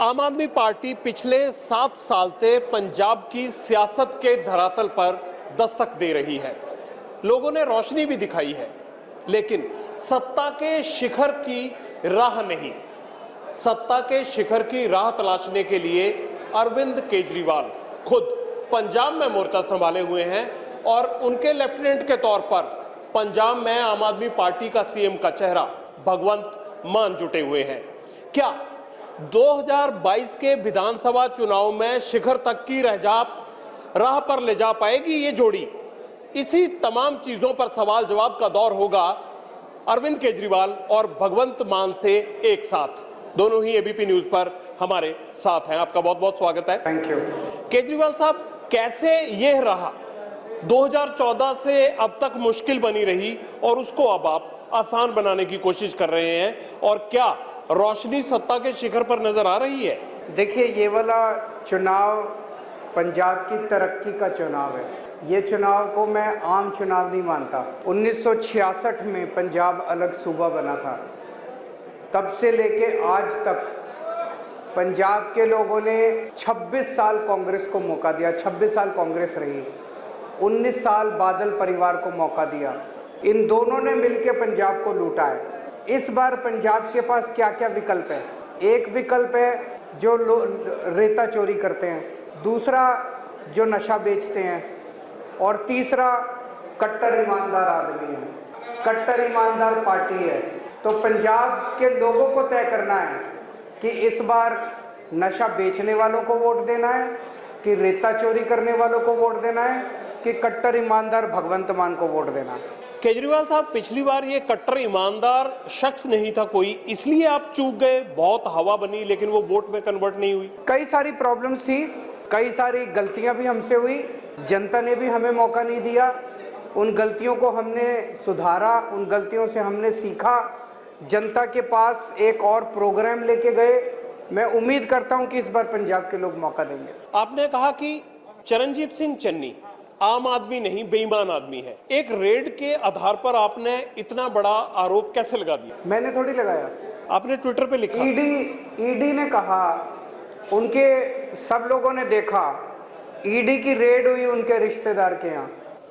आम आदमी पार्टी पिछले 7 साल से पंजाब की सियासत के धरातल पर दस्तक दे रही है। लोगों ने रोशनी भी दिखाई है, लेकिन सत्ता के शिखर की राह नहीं। सत्ता के शिखर की राह तलाशने के लिए अरविंद केजरीवाल खुद पंजाब में मोर्चा संभाले हुए हैं और उनके लेफ्टिनेंट के तौर पर पंजाब में आम आदमी पार्टी का सीएम का चेहरा भगवंत मान जुटे हुए हैं। क्या 2022 के विधानसभा चुनाव में शिखर तक की राह पर ले जा पाएगी ये जोड़ी? इसी तमाम चीजों पर सवाल जवाब का दौर होगा अरविंद केजरीवाल और भगवंत मान से एक साथ। दोनों ही एबीपी न्यूज पर हमारे साथ हैं। आपका बहुत बहुत स्वागत है। Thank you. केजरीवाल साहब, कैसे यह रहा 2014 से अब तक मुश्किल बनी रही और उसको अब आप आसान बनाने की कोशिश कर रहे हैं, और क्या रोशनी सत्ता के शिखर पर नजर आ रही है? देखिए, ये वाला चुनाव पंजाब की तरक्की का चुनाव है। ये चुनाव को मैं आम चुनाव नहीं मानता। 1966 में पंजाब अलग सूबा बना था, तब से लेके आज तक पंजाब के लोगों ने 26 साल कांग्रेस को मौका दिया। 26 साल कांग्रेस रही, 19 साल बादल परिवार को मौका दिया। इन दोनों ने मिलकर पंजाब को लूटा है। इस बार पंजाब के पास क्या क्या विकल्प है? एक विकल्प है जो रेता चोरी करते हैं, दूसरा जो नशा बेचते हैं, और तीसरा कट्टर ईमानदार आदमी है, कट्टर ईमानदार पार्टी है। तो पंजाब के लोगों को तय करना है कि इस बार नशा बेचने वालों को वोट देना है, कि रेता चोरी करने वालों को वोट देना है, कि कट्टर ईमानदार भगवंत मान को वोट देना है। केजरीवाल साहब, पिछली बार ये कट्टर ईमानदार शख्स नहीं था कोई, इसलिए आप चूक गए। बहुत हवा बनी लेकिन वो वोट में कन्वर्ट नहीं हुई। कई सारी प्रॉब्लम्स थी, कई सारी गलतियां भी हमसे हुई, जनता ने भी हमें मौका नहीं दिया। उन गलतियों को हमने सुधारा, उन गलतियों से हमने सीखा, जनता के पास एक और प्रोग्राम लेके गए। मैं उम्मीद करता हूं कि इस बार पंजाब के लोग मौका देंगे। आपने कहा कि चरणजीत सिंह चन्नी आम आदमी नहीं, बेईमान आदमी है। एक रेड के आधार पर आपने इतना बड़ा आरोप कैसे लगा दिया? मैंने थोड़ी लगाया, आपने ट्विटर पे लिखा। ईडी ने कहा, उनके सब लोगों ने देखा, ईडी की रेड हुई उनके रिश्तेदार के यहाँ,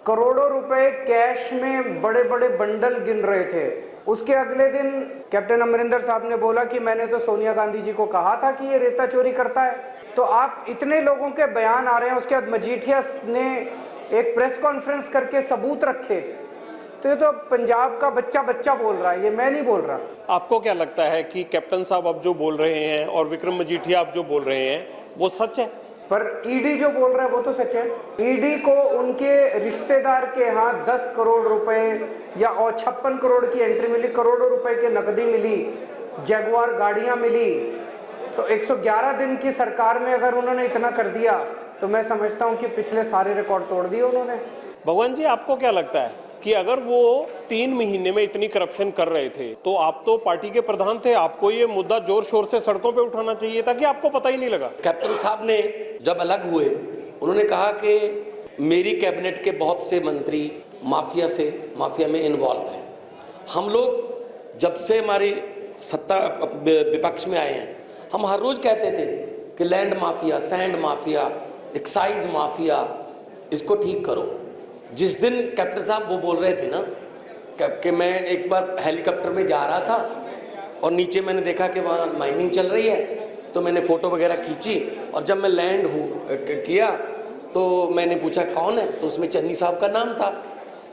करोड़ों रुपए कैश में बड़े बड़े बंडल गिन रहे थे। उसके अगले दिन कैप्टन अमरिंदर साहब ने बोला कि मैंने तो सोनिया गांधी जी को कहा था कि ये रेता चोरी करता है। तो आप इतने लोगों के बयान आ रहे हैं, उसके बाद मजीठिया ने एक प्रेस कॉन्फ्रेंस करके सबूत रखे। तो ये तो पंजाब का बच्चा बोल रहा है, ये मैं नहीं बोल रहा। आपको क्या लगता है कि कैप्टन साहब अब जो बोल रहे हैं और विक्रम मजीठिया अब जो बोल रहे हैं वो सच है? पर ईडी जो बोल रहा है वो तो सच है। ईडी को उनके रिश्तेदार के यहाँ 10 करोड़ रुपए या और 56 करोड़ की एंट्री मिली, करोड़ों रुपए की नकदी मिली, जगुआर गाड़ियां मिली। तो 111 दिन की सरकार में अगर उन्होंने इतना कर दिया तो मैं समझता हूं कि पिछले सारे रिकॉर्ड तोड़ दिए उन्होंने। भगवान जी, आपको क्या लगता है कि अगर वो 3 महीने में इतनी करप्शन कर रहे थे तो आप तो पार्टी के प्रधान थे, आपको ये मुद्दा जोर शोर से सड़कों पे उठाना चाहिए था कि आपको पता ही नहीं लगा? कैप्टन साहब ने जब अलग हुए, उन्होंने कहा कि मेरी कैबिनेट के बहुत से मंत्री माफिया में इन्वॉल्व हैं। हम लोग जब से हमारी सत्ता विपक्ष में आए हैं, हम हर रोज कहते थे कि land mafia, sand mafia, excise mafia, इसको ठीक करो। जिस दिन कैप्टन साहब वो बोल रहे थे ना कि मैं एक बार हेलीकॉप्टर में जा रहा था और नीचे मैंने देखा कि वहाँ माइनिंग चल रही है, तो मैंने फ़ोटो वगैरह खींची, और जब मैं लैंड किया तो मैंने पूछा कौन है, तो उसमें चन्नी साहब का नाम था।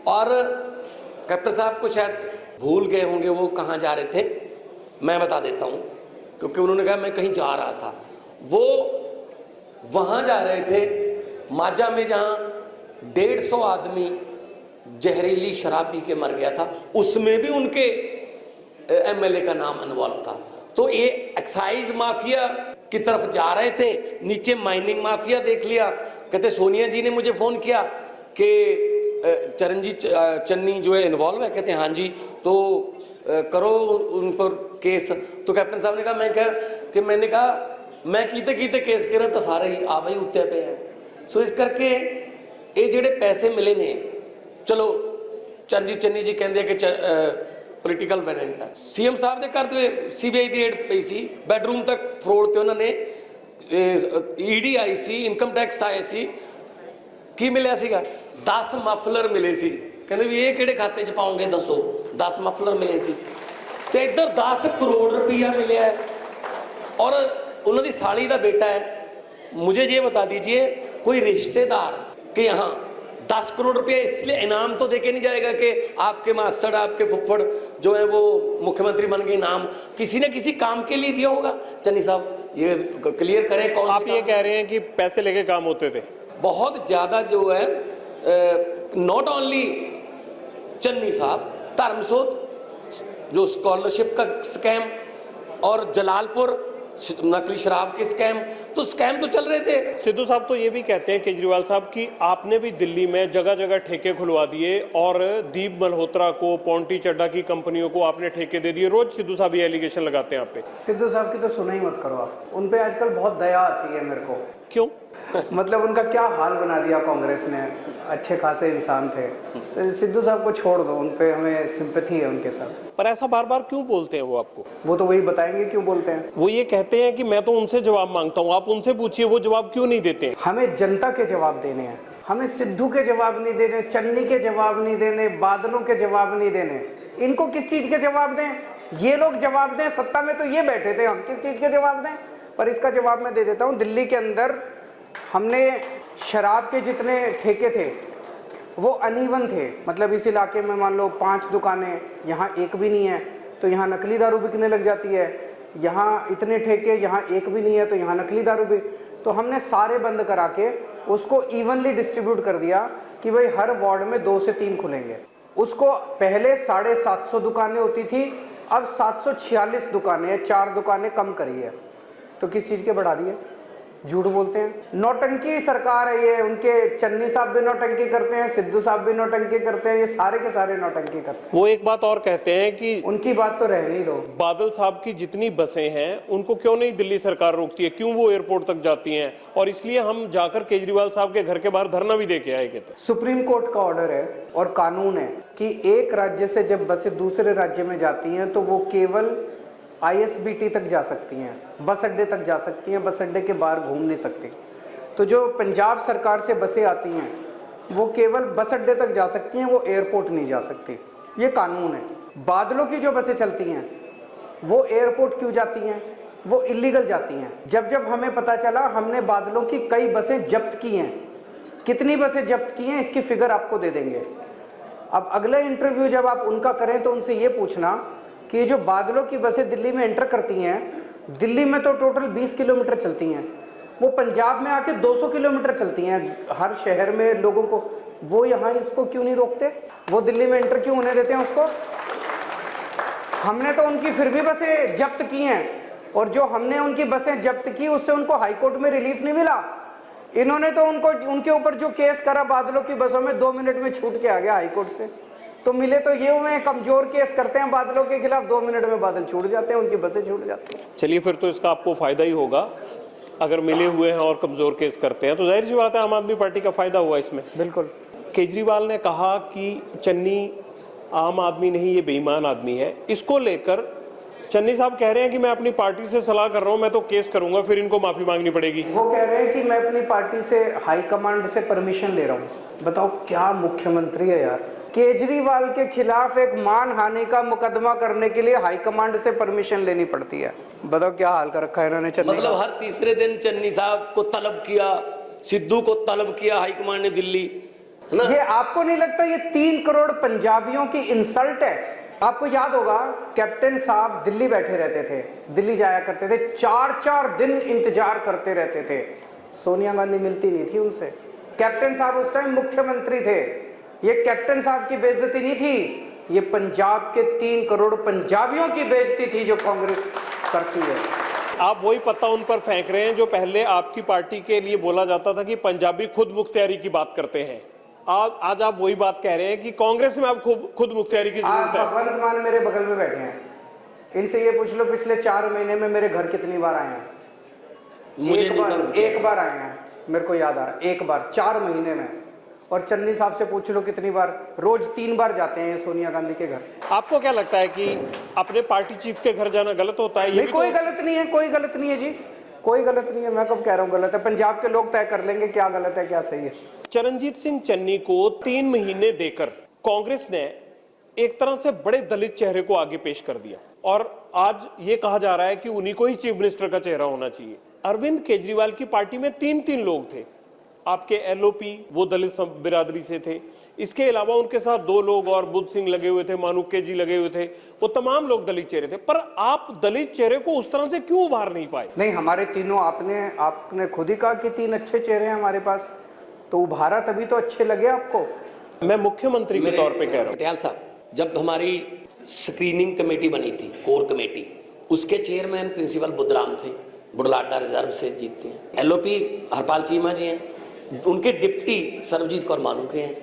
और कैप्टन साहब को शायद भूल गए होंगे वो कहाँ जा रहे थे, मैं बता देता हूँ, क्योंकि उन्होंने कहा मैं कहीं जा रहा था। वो वहाँ जा रहे थे माजा में, जहाँ 150 आदमी जहरीली शराब पी के मर गया था, उसमें भी उनके एमएलए का नाम इन्वॉल्व था। तो ये एक्साइज माफिया की तरफ जा रहे थे, नीचे माइनिंग माफिया देख लिया। कहते सोनिया जी ने मुझे फ़ोन किया कि चरणजीत चन्नी जो है इन्वॉल्व है। कहते हाँ जी, तो करो उन पर केस। तो कैप्टन साहब ने कहा मैंने कहा मैं कीते केस कर रहा तो सारे ही आ वही उत्ते पे हैं। सो इस करके ये ਜਿਹੜੇ पैसे मिले ने, चलो चरणजीत चन्नी जी कहते हैं कि ਪੋਲੀਟੀਕਲ ਵੈਲੈਂਟ ਹੈ। ਸੀਐਮ ਸਾਹਿਬ ਦੇ ਘਰ ਤੇ ਸੀਬੀਆਈ ਦੀ ਰੇਡ ਪਈ ਸੀ, ਬੈਡਰੂਮ ਤੱਕ ਫਰੋੜ ਤੇ ਉਹਨਾਂ ਨੇ ਈਡੀ ਆਈ ਸੀ, ਇਨਕਮ ਟੈਕਸ ਆਏ ਸੀ। ਕੀ ਮਿਲਿਆ ਸੀਗਾ? 10 ਮਫਲਰ ਮਿਲੇ ਸੀ। ਕਹਿੰਦੇ ਵੀ ਇਹ ਕਿਹੜੇ ਖਾਤੇ 'ਚ ਪਾਉਂਗੇ ਦੱਸੋ? 10 ਮਫਲਰ ਮਿਲੇ ਸੀ ਤੇ ਇੱਧਰ 10 ਕਰੋੜ रुपया मिला है। और उन्होंने साली का बेटा है। मुझे ये बता दीजिए कोई रिश्तेदार कि यहाँ 10 करोड़ रुपया इसलिए इनाम तो देके नहीं जाएगा कि आपके मास्टर आपके फुफ्फड़ जो है वो मुख्यमंत्री बन गए, इनाम किसी न किसी काम के लिए दिया होगा। चन्नी साहब ये क्लियर करें कौन आप ये कह रहे हैं कि पैसे लेके काम होते थे? बहुत ज़्यादा जो है, नॉट ओनली चन्नी साहब, धर्मसोत जो स्कॉलरशिप का स्कैम और जलालपुर नकली शराब के स्कैम, तो स्कैम तो चल रहे थे। सिद्धू साहब तो ये भी कहते हैं केजरीवाल साहब कि आपने भी दिल्ली में जगह जगह ठेके खुलवा दिए और दीप मल्होत्रा को, पॉन्टी चड्डा की कंपनियों को आपने ठेके दे दिए। रोज सिद्धू साहब ये एलिगेशन लगाते हैं आप पे। सिद्धू साहब की तो सुना ही मत करो आप, उन पे आजकल बहुत दया आती है मेरे को। क्यों? मतलब उनका क्या हाल बना दिया कांग्रेस ने, अच्छे खासे इंसान थे। तो सिद्धू साहब को छोड़ दो, उन पे हमें सिंपैथी है उनके साथ। पर ऐसा बार बार क्यों बोलते हैं वो आपको? वो तो वही बताएंगे क्यों बोलते हैं। वो ये कहते हैं कि मैं तो उनसे जवाब मांगता हूँ, आप उनसे पूछिए वो जवाब क्यों नहीं देते? हमें जनता के जवाब देने हैं, हमें सिद्धू के जवाब नहीं देने, चन्नी के जवाब नहीं देने, बादलों के जवाब नहीं देने। इनको किस चीज के जवाब दें? ये लोग जवाब दें, सत्ता में तो ये बैठे थे, हम किस चीज के जवाब दें? पर इसका जवाब मैं दे देता हूँ। दिल्ली के अंदर हमने शराब के जितने ठेके थे वो अनइवन थे। मतलब इस इलाके में मान लो 5 दुकानें, यहाँ एक भी नहीं है तो यहाँ नकली दारू बिकने लग जाती है। यहाँ इतने ठेके, यहाँ एक भी नहीं है तो यहाँ नकली दारू भी। तो हमने सारे बंद करा के उसको इवनली डिस्ट्रीब्यूट कर दिया कि भाई हर वार्ड में 2 से 3 खुलेंगे। उसको पहले 750 दुकानें होती थी, अब 746 दुकानें हैं, 4 दुकानें कम करी है। तो किस चीज़ के बढ़ा दिए? झूठ बोलते हैं। नौटंकी सरकार है ये, उनके चन्नी साहब भी नौटंकी करते हैं, सिद्धू साहब भी नौटंकी करते हैं, ये सारे के सारे नौटंकी करते हैं। वो एक बात और कहते हैं कि उनकी बात तो रहने ही दो। बादल साहब की जितनी बसें हैं उनको क्यों नहीं दिल्ली सरकार रोकती है, क्यों वो एयरपोर्ट तक जाती हैं? और इसलिए हम जाकर केजरीवाल साहब के घर के बाहर धरना भी दे के आए। कहते सुप्रीम कोर्ट का ऑर्डर है और कानून है कि एक राज्य से जब बसें दूसरे राज्य में जाती हैं तो वो केवल ISBT तक जा सकती हैं, बस अड्डे तक जा सकती हैं, बस अड्डे के बाहर घूम नहीं सकती। तो जो पंजाब सरकार से बसें आती हैं वो केवल बस अड्डे तक जा सकती हैं, वो एयरपोर्ट नहीं जा सकती, ये कानून है। बादलों की जो बसें चलती हैं वो एयरपोर्ट क्यों जाती हैं? वो इलीगल जाती हैं। जब जब हमें पता चला, हमने बादलों की कई बसें जब्त की हैं। कितनी बसें जब्त की हैं इसकी फिगर आपको दे देंगे। अब अगला इंटरव्यू जब आप उनका करें तो उनसे ये पूछना कि जो बादलों की बसें दिल्ली में एंटर करती हैं, दिल्ली में तो टोटल 20 किलोमीटर चलती हैं, वो पंजाब में आके 200 किलोमीटर चलती हैं हर शहर में लोगों को। वो यहाँ इसको क्यों नहीं रोकते? वो दिल्ली में एंटर क्यों होने देते हैं उसको? हमने तो उनकी फिर भी बसें जब्त की हैं, और जो हमने उनकी बसें जब्त की उससे उनको हाईकोर्ट में रिलीफ नहीं मिला। इन्होंने तो उनके ऊपर जो केस करा बादलों की बसों में 2 मिनट में छूट के आ गया हाईकोर्ट से। तो मिले तो ये हुए कमजोर केस करते हैं बादलों के खिलाफ, 2 मिनट में बादल छूट जाते हैं, उनकी बसें छूट जाती हैं। चलिए फिर तो इसका आपको फायदा ही होगा। अगर मिले हुए हैं और कमजोर केस करते हैं तो जाहिर सी बात है आम आदमी पार्टी का फायदा हुआ इसमें। बिल्कुल। केजरीवाल ने कहा कि चन्नी आम आदमी नहीं, ये बेईमान आदमी है। इसको लेकर चन्नी साहब कह रहे हैं कि मैं अपनी पार्टी से सलाह कर रहा हूं, मैं तो केस करूंगा, फिर इनको माफी मांगनी पड़ेगी। वो कह रहे हैं कि मैं अपनी पार्टी से हाईकमांड से परमिशन ले रहा हूं। बताओ क्या मुख्यमंत्री है यार। केजरीवाल के खिलाफ एक मानहानि का मुकदमा करने के लिए हाईकमांड से परमिशन लेनी पड़ती है। बताओ क्या हाल कर रखा है इन्होंने चन्नी। मतलब हर तीसरे दिन चन्नी साहब को तलब किया, सिद्धू को तलब किया हाईकमांड ने दिल्ली, है ना? ये आपको नहीं लगता ये 3 करोड़ पंजाबियों की इंसल्ट है? आपको याद होगा कैप्टन साहब दिल्ली बैठे रहते थे, दिल्ली जाया करते थे, 4-4 दिन इंतजार करते रहते थे। सोनिया गांधी मिलती नहीं थी उनसे। कैप्टन साहब उस टाइम मुख्यमंत्री थे। ये कैप्टन साहब की बेइज्जती नहीं थी, ये पंजाब के 3 करोड़ पंजाबियों की बेइज्जती थी जो कांग्रेस करती है। आप वही पत्ता उन पर फेंक रहे हैं जो पहले आपकी पार्टी के लिए बोला जाता था कि पंजाबी खुद मुख्तियारी की बात करते हैं। आज आप वही बात कह रहे हैं कि कांग्रेस में आप खुद मुख्तियारी की जरूरत है। भगवंत मान मेरे बगल में बैठे हैं, इनसे ये पूछ लो पिछले 4 महीने में मेरे घर कितनी बार आए हैं? मुझे एक बार आए हैं, मेरे को याद आ रहा है, एक बार 4 महीने में। और चन्नी साहब से पूछ लो कितनी बार, रोज 3 बार जाते हैं सोनिया गांधी के घर। आपको क्या लगता है कि अपने पार्टी चीफ के घर जाना गलत होता है? ये नहीं, भी कोई तो... गलत नहीं है, कोई गलत नहीं है जी, कोई गलत नहीं है। मैं कब कह रहा हूँ गलत है? पंजाब के लोग तय कर लेंगे क्या गलत है क्या सही है। चरणजीत सिंह चन्नी को 3 महीने देकर कांग्रेस ने एक तरह से बड़े दलित चेहरे को आगे पेश कर दिया और आज ये कहा जा रहा है कि उन्हीं को ही चीफ मिनिस्टर का चेहरा होना चाहिए। अरविंद केजरीवाल की पार्टी में 3 लोग थे। आपके एलओपी वो दलित बिरादरी से थे, इसके अलावा उनके साथ 2 लोग और बुद्ध सिंह लगे हुए थे, मानुके जी लगे हुए थे, वो तमाम लोग दलित चेहरे थे। पर आप दलित चेहरे को उस तरह से क्यों उभार नहीं पाए? नहीं, हमारे तीनों, आपने खुद ही कहा कि 3 अच्छे चेहरे हैं हमारे पास, तो उभारा तभी तो अच्छे लगे आपको। मैं मुख्यमंत्री के तौर पे कह रहा हूँ। पटियाल साहब, जब हमारी स्क्रीनिंग कमेटी बनी थी, कोर कमेटी, उसके चेयरमैन प्रिंसिपल बुद्धराम थे, बुढ़लाडा रिजर्व से जीतते हैं। एलओपी हरपाल चीमा जी हैं, उनके डिप्टी सरबजीत कौर मानुके हैं,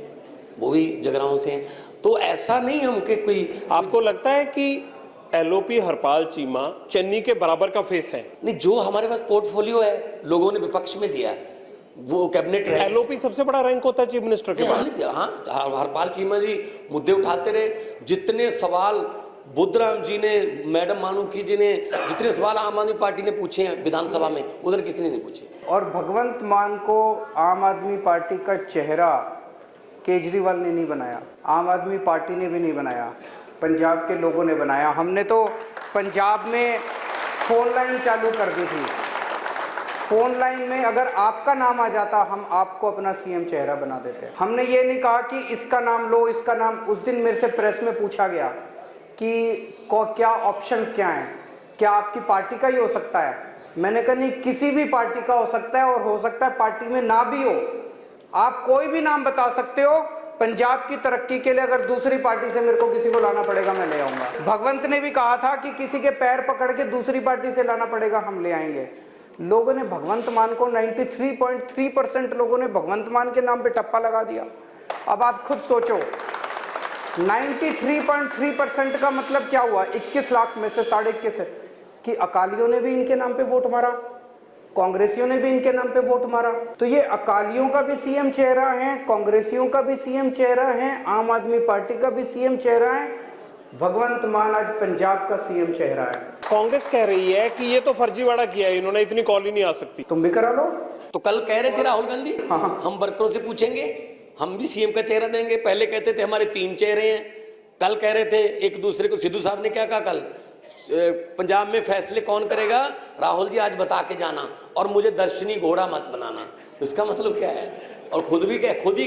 वो भी जगराओं से हैं। तो ऐसा नहीं हमके कोई... आपको लगता है कि एलओपी हरपाल चीमा चन्नी के बराबर का फेस है? नहीं, जो हमारे पास पोर्टफोलियो है लोगों ने विपक्ष में दिया, वो कैबिनेट रहे। एलओपी सबसे बड़ा रैंक होता है चीफ मिनिस्टर के बाद। हाँ, हरपाल चीमा जी मुद्दे उठाते रहे। जितने सवाल बुद्धराम जी ने, मैडम मानुकी जी ने, जितने सवाल आम आदमी पार्टी ने पूछे हैं विधानसभा में, उधर किसी ने नहीं पूछे। और भगवंत मान को आम आदमी पार्टी का चेहरा केजरीवाल ने नहीं बनाया, आम आदमी पार्टी ने भी नहीं बनाया, पंजाब के लोगों ने बनाया। हमने तो पंजाब में फोन लाइन चालू कर दी थी। फोन लाइन में अगर आपका नाम आ जाता, हम आपको अपना सीएम चेहरा बना देते। हमने ये नहीं कहा कि इसका नाम लो, इसका नाम। उस दिन मेरे से प्रेस में पूछा गया कि क्या ऑप्शंस क्या हैं, क्या आपकी पार्टी का ही हो सकता है? मैंने कहा नहीं, किसी भी पार्टी का हो सकता है, और हो सकता है पार्टी में ना भी हो। आप कोई भी नाम बता सकते हो। पंजाब की तरक्की के लिए अगर दूसरी पार्टी से मेरे को किसी को लाना पड़ेगा, मैं ले आऊंगा। भगवंत ने भी कहा था कि किसी के पैर पकड़ के दूसरी पार्टी से लाना पड़ेगा, हम ले आएंगे। लोगों ने भगवंत मान को 93.3% लोगों ने भगवंत मान के नाम पे टप्पा लगा दिया। अब आप खुद सोचो, 93.3% का मतलब क्या हुआ? 21 लाख में से 21.5 है कि अकालियों ने भी इनके नाम पे वोट मारा, कांग्रेसियों ने भी इनके नाम पे वोट मारा। तो ये अकालियों का भी सीएम चेहरा है, कांग्रेसियों का भी सीएम चेहरा है, आम आदमी पार्टी का भी सीएम चेहरा है। भगवंत मान आज पंजाब का सीएम चेहरा है। कांग्रेस कह रही है कि ये तो फर्जीवाड़ा किया है इन्होंने, इतनी कॉल ही नहीं आ सकती। तुम भी करा लो। तो कल कह रहे थे राहुल गांधी, हाँ। हम वर्करों से पूछेंगे, हम भी सीएम का चेहरा देंगे। पहले कहते थे हमारे 3 चेहरे हैं, कल कह रहे थे एक दूसरे को। सिद्धू साहब ने क्या कहा कल, पंजाब में फैसले कौन करेगा? राहुल जी आज बता के जाना, और मुझे दर्शनी घोड़ा मत बनाना। इसका मतलब क्या है? और खुद ही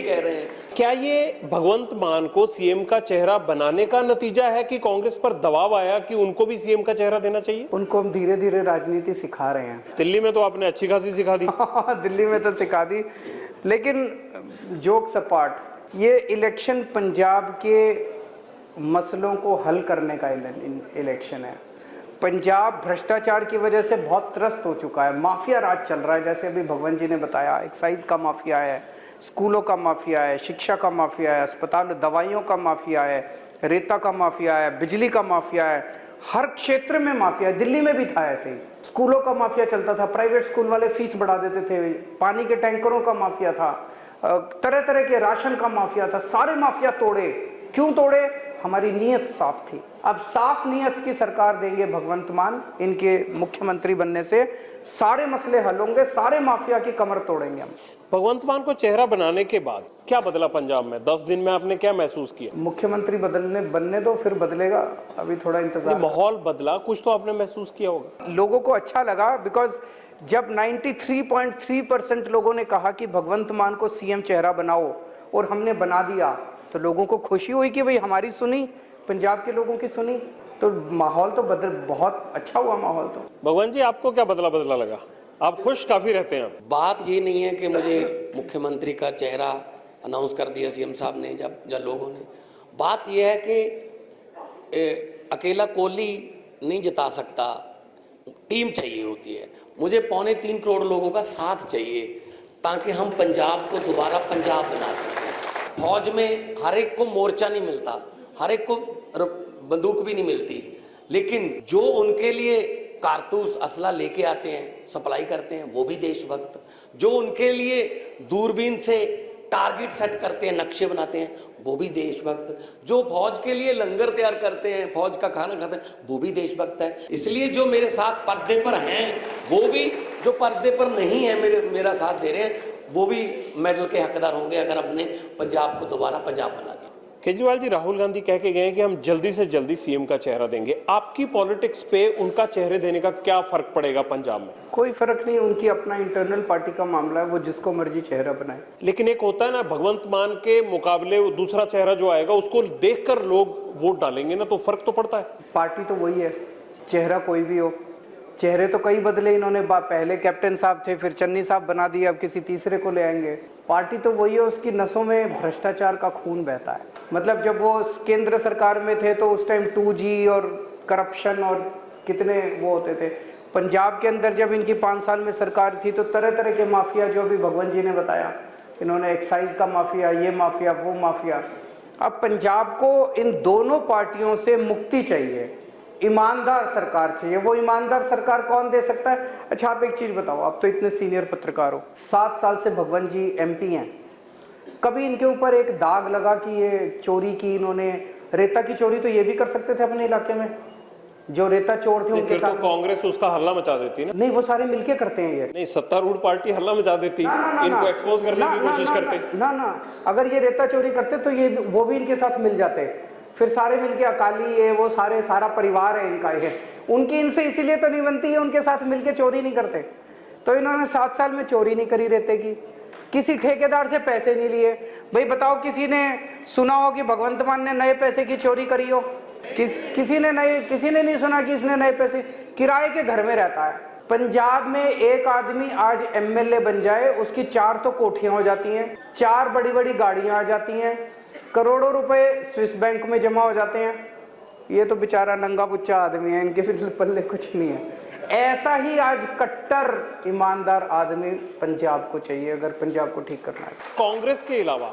कह रहे हैं। क्या ये भगवंत मान को सीएम का चेहरा बनाने का नतीजा है कि कांग्रेस पर दबाव आया कि उनको भी सीएम का चेहरा देना चाहिए? उनको हम धीरे धीरे राजनीति सिखा रहे हैं। दिल्ली में तो आपने अच्छी खासी सिखा दी। दिल्ली में तो सिखा दी, लेकिन जोक्स अपार्ट, ये इलेक्शन पंजाब के मसलों को हल करने का इलेक्शन है। पंजाब भ्रष्टाचार की वजह से बहुत त्रस्त हो चुका है, माफिया राज चल रहा है। जैसे अभी भगवंत जी ने बताया, एक्साइज का माफिया है, स्कूलों का माफिया है, शिक्षा का माफिया है, अस्पताल दवाइयों का माफिया है, रेता का माफिया है, बिजली का माफिया है, हर क्षेत्र में माफिया है। दिल्ली में भी था ऐसे ही, स्कूलों का माफिया चलता था, प्राइवेट स्कूल वाले फीस बढ़ा देते थे, पानी के टैंकरों का माफिया था, तरह तरह के राशन का माफिया था। सारे माफिया तोड़े। क्यों तोड़े? हमारी नीयत साफ थी। अब साफ नीयत की सरकार देंगे भगवंत मान, इनके मुख्यमंत्री बनने से सारे मसले हल होंगे, सारे माफिया की कमर तोड़ेंगे हम। भगवंत मान को चेहरा बनाने के बाद क्या बदला पंजाब में? 10 दिन में आपने क्या महसूस किया? मुख्यमंत्री बनने दो, फिर बदलेगा, अभी थोड़ा इंतजार। माहौल बदला, कुछ तो आपने महसूस किया होगा। लोगों को अच्छा लगा, बिकॉज जब 93.3% लोगों ने कहा कि भगवंत मान को सीएम चेहरा बनाओ और हमने बना दिया, तो लोगों को खुशी हुई कि भाई हमारी सुनी, पंजाब के लोगों की सुनी, तो माहौल तो बहुत अच्छा हुआ माहौल तो। भगवान जी, आपको क्या बदला लगा? आप खुश काफी रहते हैं। बात ये नहीं है कि मुझे मुख्यमंत्री का चेहरा अनाउंस कर दिया सीएम साहब ने, जब लोगों ने, बात यह है कि अकेला कोहली नहीं जिता सकता, टीम चाहिए होती है। मुझे 2.25 करोड़ लोगों का साथ चाहिए ताकि हम पंजाब को दोबारा पंजाब बना सकें। फौज में हर एक को मोर्चा नहीं मिलता, हर एक को बंदूक भी नहीं मिलती, लेकिन जो उनके लिए कारतूस असला लेके आते हैं, सप्लाई करते हैं, वो भी देशभक्त। जो उनके लिए दूरबीन से टारगेट सेट करते हैं, नक्शे बनाते हैं, वो भी देशभक्त। जो फौज के लिए लंगर तैयार करते हैं, फौज का खाना खाते हैं, वो भी देशभक्त है। इसलिए जो मेरे साथ पर्दे पर हैं वो भी, जो पर्दे पर नहीं है मेरा साथ दे रहे हैं, वो भी मेडल के हकदार होंगे अगर अपने पंजाब को दोबारा पंजाब बना दिया। केजरीवाल जी, राहुल गांधी कह के गए कि हम जल्दी से जल्दी सीएम का चेहरा देंगे। आपकी पॉलिटिक्स पे उनका चेहरे देने का क्या फर्क पड़ेगा पंजाब में? कोई फर्क नहीं, उनकी अपना इंटरनल पार्टी का मामला है, वो जिसको मर्जी चेहरा बनाए। लेकिन एक होता है ना, भगवंत मान के मुकाबले दूसरा चेहरा जो आएगा उसको देखकर लोग वोट डालेंगे ना, तो फर्क तो पड़ता है। पार्टी तो वही है, चेहरा कोई भी हो। चेहरे तो कई बदले इन्होंने, पहले कैप्टन साहब थे, फिर चन्नी साहब बना दिए, अब किसी तीसरे को ले आएंगे। पार्टी तो वही है, उसकी नसों में भ्रष्टाचार का खून बहता है। मतलब जब वो केंद्र सरकार में थे तो उस टाइम 2G और करप्शन और कितने वो होते थे। पंजाब के अंदर जब इनकी 5 साल में सरकार थी तो तरह तरह के माफिया, जो भी भगवंत जी ने बताया, इन्होंने एक्साइज का माफिया, ये माफिया, वो माफिया। अब पंजाब को इन दोनों पार्टियों से मुक्ति चाहिए, ईमानदार सरकार चाहिए। वो ईमानदार सरकार कौन दे सकता है? अच्छा आप एक चीज बताओ, आप तो इतने सीनियर पत्रकार हो, 7 साल से भगवंत जी MP हैं, कभी इनके ऊपर एक दाग लगा कि ये चोरी की इन्होंने? रेता की चोरी तो ये भी कर सकते थे अपने इलाके में, जो रेता चोर थे उनके साथ। तो कांग्रेस उसका हल्ला मचा देती ना। नहीं, वो सारे मिलके करते हैं ये। नहीं, सत्तारूढ़ पार्टी हल्ला मचा देती, इनको एक्सपोज करने की कोशिश करते। ना, अगर ये रेता चोरी करते तो ये वो भी इनके साथ मिल जाते, फिर सारे मिलके अकाली है, वो सारा परिवार है इनका ये। उनकी इनसे इसीलिए तो नहीं बनती है, उनके साथ मिलके चोरी नहीं करते। तो इन्होंने 7 साल में चोरी नहीं करी रेते की, किसी ठेकेदार से पैसे नहीं लिए। भाई बताओ, किसी ने सुना हो कि भगवंत मान ने नए पैसे की चोरी करी हो? किसी ने नहीं सुना कि इसने नए पैसे, किराए के घर में रहता है। पंजाब में एक आदमी आज MLA बन जाए, उसकी 4 तो कोठियां हो जाती हैं, 4 बड़ी बड़ी गाड़ियां आ जाती हैं, करोड़ों रुपए स्विस बैंक में जमा हो जाते हैं। ये तो बेचारा नंगा पुच्चा आदमी है, इनके फिर पल्ले कुछ नहीं है। ऐसा ही आज कट्टर ईमानदार आदमी पंजाब को चाहिए, अगर पंजाब को ठीक करना है। कांग्रेस के अलावा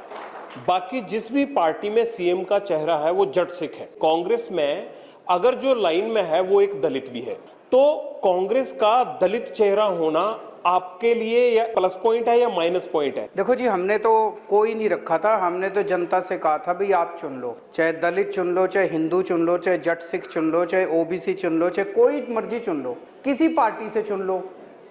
बाकी जिस भी पार्टी में सीएम का चेहरा है वो जट सिख है। कांग्रेस में अगर जो लाइन में है वो एक दलित भी है, तो कांग्रेस का दलित चेहरा होना आपके लिए या प्लस पॉइंट है या माइनस पॉइंट है? देखो जी, हमने तो कोई नहीं रखा था, हमने तो जनता से कहा था भाई आप चुन लो, चाहे दलित चुन लो, चाहे हिंदू चुन लो, चाहे जट सिख चुन लो, चाहे OBC चुन लो, चाहे कोई मर्जी चुन लो, किसी पार्टी से चुन लो,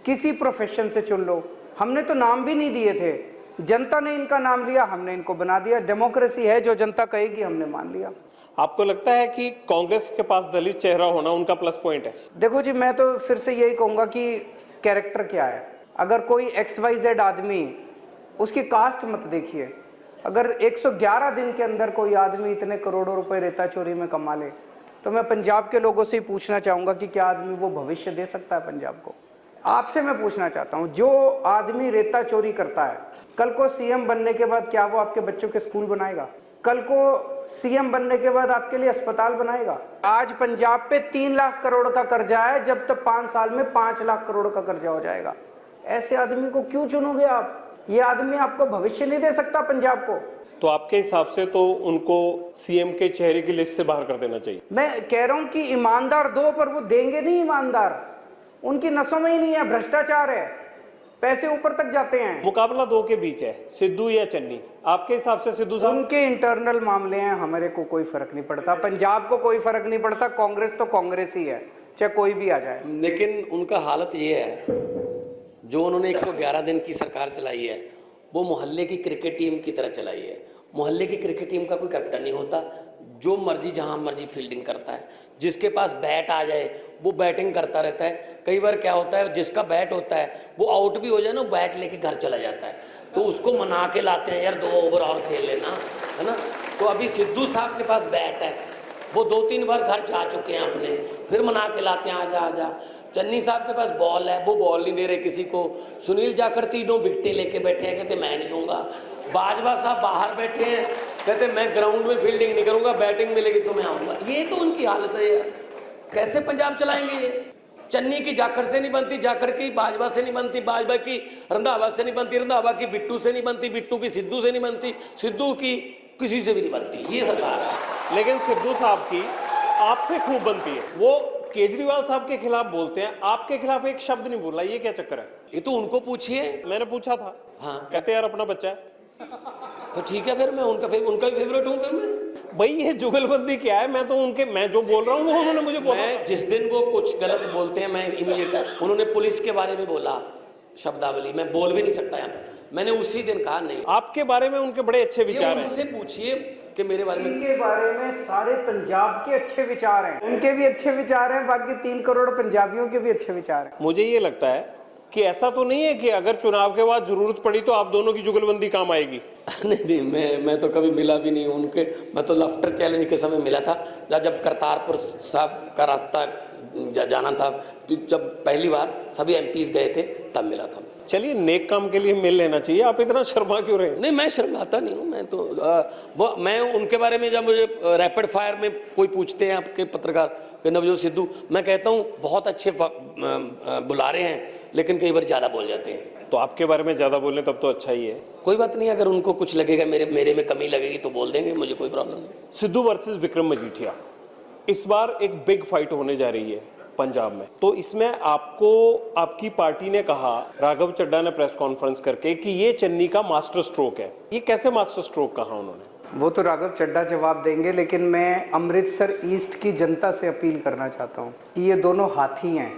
किसी प्रोफेशन से चुन लो। हमने तो नाम भी नहीं दिए थे, जनता ने इनका नाम लिया, हमने इनको बना दिया। डेमोक्रेसी है, जो जनता कहेगी हमने मान लिया। आपको लगता है कि कांग्रेस के पास दलित चेहरा होना उनका प्लस पॉइंट है? देखो जी, मैं तो फिर से यही कहूंगा कि कैरेक्टर क्या है। अगर कोई XYZ आदमी, उसकी कास्ट मत देखिए, अगर 111 दिन के अंदर कोई आदमी इतने करोड़ों रुपए रेता चोरी में कमा ले, तो मैं पंजाब के लोगों से ही पूछना चाहूंगा कि क्या आदमी वो भविष्य दे सकता है पंजाब को? आपसे मैं पूछना चाहता हूं, जो आदमी रेता चोरी करता है, कल को CM बनने के बाद क्या वो आपके बच्चों के स्कूल बनाएगा? कल को CM बनने के बाद आपके लिए अस्पताल बनाएगा? आज पंजाब पे 3 लाख करोड़ का कर्जा है, जब तक 5 साल में 5 लाख करोड़ का कर्जा हो जाएगा। ऐसे आदमी को क्यों चुनोगे आप? ये आदमी आपको भविष्य नहीं दे सकता पंजाब को। तो आपके हिसाब से तो उनको CM के चेहरे की लिस्ट से बाहर कर देना चाहिए। मैं कह रहा हूं कि ईमानदार दो, पर वो देंगे नहीं ईमानदार, उनकी नसों में ही नहीं है, भ्रष्टाचार है, पैसे ऊपर तक जाते हैं। मुकाबला 2 के बीच है, सिद्धू या चन्नी। आपके हिसाब से सिद्धू साहब? उनके इंटरनल मामले हैं, हमारे को कोई फर्क नहीं पड़ता, पंजाब को कोई फर्क नहीं पड़ता। कांग्रेस तो कांग्रेस ही है, चाहे कोई भी आ जाए। लेकिन उनका हालत ये है, जो उन्होंने 111 दिन की सरकार चलाई है, वो मोहल्ले की क्रिकेट टीम की तरह चलाई है। मोहल्ले की क्रिकेट टीम का कोई कैप्टन नहीं होता, जो मर्जी जहां मर्जी फील्डिंग करता है, जिसके पास बैट आ जाए वो बैटिंग करता रहता है। कई बार क्या होता है, जिसका बैट होता है वो आउट भी हो जाए ना, बैट लेके घर चला जाता है, तो उसको मना के लाते हैं, यार 2 ओवर और खेल लेना, है ना। तो अभी सिद्धू साहब के पास बैट है, वो 2-3 बार घर जा चुके हैं अपने, फिर मना के लाते हैं आजा आजा। चन्नी साहब के पास बॉल है, वो बॉल नहीं दे रहे किसी को। सुनील जाखड़ 3 विकेटें लेके बैठे हैं, कहते मैं नहीं दूंगा। बाजवा साहब बाहर बैठे हैं, कहते मैं ग्राउंड में फील्डिंग नहीं करूंगा, बैटिंग मिलेगी तो मैं आऊंगा। ये तो उनकी हालत है यार, कैसे पंजाब चलाएंगे ये? चन्नी की जाखड़ से नहीं बनती, जाखड़ की बाजवा से नहीं बनती, बाजवा की रंधावा से नहीं बनती, रंधावा की बिट्टू से नहीं बनती, बिट्टू की सिद्धू से नहीं बनती, सिद्धू की किसी से भी नहीं बनती। ये सरकार है। लेकिन सिद्धू साहब की आपसे खूब बनती है। वो केजरीवाल साहब के खिलाफ बोलते हैं, आपके खिलाफ एक शब्द नहीं बोला, ये क्या चक्कर है? ये तो उनको पूछिए। मैंने पूछा था, हाँ, कहते यार अपना बच्चा है। तो ठीक है, फिर मैं उनका भी फेवरेट हूँ। फिर मैं भाई ये जुगलबंदी क्या है? मैं जो बोल रहा हूँ वो उन्होंने मुझे बोला। मैं जिस दिन वो कुछ गलत बोलते हैं मैं इमीडिएट, उन्होंने पुलिस के बारे में बोला शब्दावली, मैं बोल भी नहीं सकता यहाँ पर, मैंने उसी दिन कहा नहीं। आपके बारे में उनके बड़े अच्छे विचार हैं। उनसे पूछिए कि मेरे बारे में। इनके बारे में सारे पंजाब के अच्छे विचार हैं, उनके भी अच्छे विचार हैं, बाकी 3 करोड़ पंजाबियों के भी अच्छे विचार हैं। मुझे ये लगता है कि ऐसा तो नहीं है कि अगर चुनाव के बाद जरूरत पड़ी तो आप दोनों की जुगलबंदी काम आएगी। नहीं, मैं तो कभी मिला भी नहीं उनके। मैं तो लफ्टर चैलेंज के समय मिला था, जब करतारपुर साहब का रास्ता जाना था, जब पहली बार सभी एमपीज गए थे तब मिला था। चलिए, नेक काम के लिए मिल लेना चाहिए, आप इतना शर्मा क्यों रहे? नहीं, मैं शर्माता नहीं हूँ। मैं तो मैं उनके बारे में, जब मुझे रैपिड फायर में कोई पूछते हैं आपके पत्रकार कि नवजोत सिद्धू, मैं कहता हूँ बहुत अच्छे बुलारे हैं, लेकिन कई बार ज़्यादा बोल जाते हैं। तो आपके बारे में ज़्यादा बोलने तब तो अच्छा ही है। कोई बात नहीं, अगर उनको कुछ लगेगा मेरे में कमी लगेगी तो बोल देंगे, मुझे कोई प्रॉब्लम नहीं। सिद्धू वर्सेस विक्रम मजीठिया, इस बार एक बिग फाइट होने जा रही है पंजाब में। तो इसमें आपको आपकी पार्टी ने कहा, राघव चड्ढा ने प्रेस कॉन्फ्रेंस करके, कि ये चन्नी का मास्टर स्ट्रोक है। ये कैसे मास्टर स्ट्रोक कहा उन्होंने? वो तो राघव चड्ढा जवाब देंगे, लेकिन मैं अमृतसर ईस्ट की जनता से अपील करना चाहता हूँ कि ये दोनों हाथी हैं,